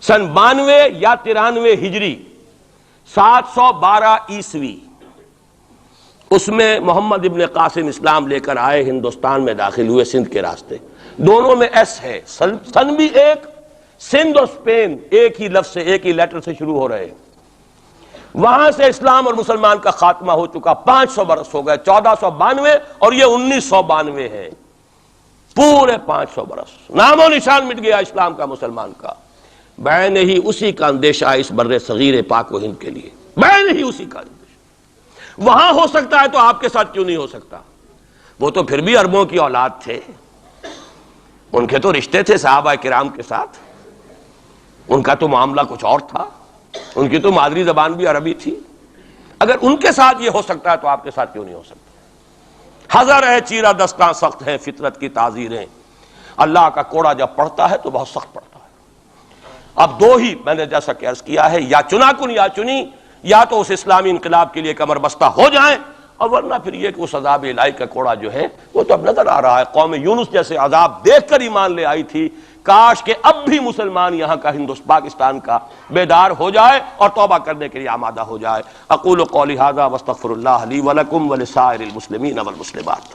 سن 92 یا 93 ہجری، 712 عیسوی، اس میں محمد ابن قاسم اسلام لے کر آئے، ہندوستان میں داخل ہوئے سندھ کے راستے۔ دونوں میں ایس ہے، سن بھی ایک، سندھ اور اسپین ایک ہی لفظ سے، ایک ہی لیٹر سے شروع ہو رہے ہیں۔ وہاں سے اسلام اور مسلمان کا خاتمہ ہو چکا، 500 برس ہو گئے، 1492 اور یہ 1992 ہے، پورے 500 برس نام و نشان مٹ گیا اسلام کا، مسلمان کا۔ بین ہی اسی کا اندیشہ اس بر صغیر پاک و ہند کے لیے، بین ہی اسی کا اندیشہ۔ وہاں ہو سکتا ہے تو آپ کے ساتھ کیوں نہیں ہو سکتا؟ وہ تو پھر بھی عربوں کی اولاد تھے، ان کے تو رشتے تھے صحابہ کرام کے ساتھ، ان کا تو معاملہ کچھ اور تھا، ان کی تو مادری زبان بھی عربی تھی۔ اگر ان کے ساتھ یہ ہو سکتا ہے تو آپ کے ساتھ کیوں نہیں ہو سکتا؟ حذر ہے چیرہ دستاں سخت ہیں فطرت کی تعزیریں، اللہ کا کوڑا جب پڑتا ہے تو بہت سخت پڑتا ہے۔ اب دو ہی میں نے جیسا کہ عرض کیا ہے، یا چنا کن یا چنی، یا تو اس اسلامی انقلاب کے لیے کمر بستہ ہو جائیں، اور ورنہ پھر یہ کہ اس عذاب الہی کا کوڑا جو ہے وہ تو اب نظر آ رہا ہے۔ قوم یونس جیسے عذاب دیکھ کر ایمان لے آئی تھی، کاش کہ اب بھی مسلمان یہاں کا پاکستان کا بیدار ہو جائے اور توبہ کرنے کے لیے آمادہ ہو جائے۔ اقول قولی ھذا واستغفر اللہ لی ولکم ولسائر المسلمین والمسلمات۔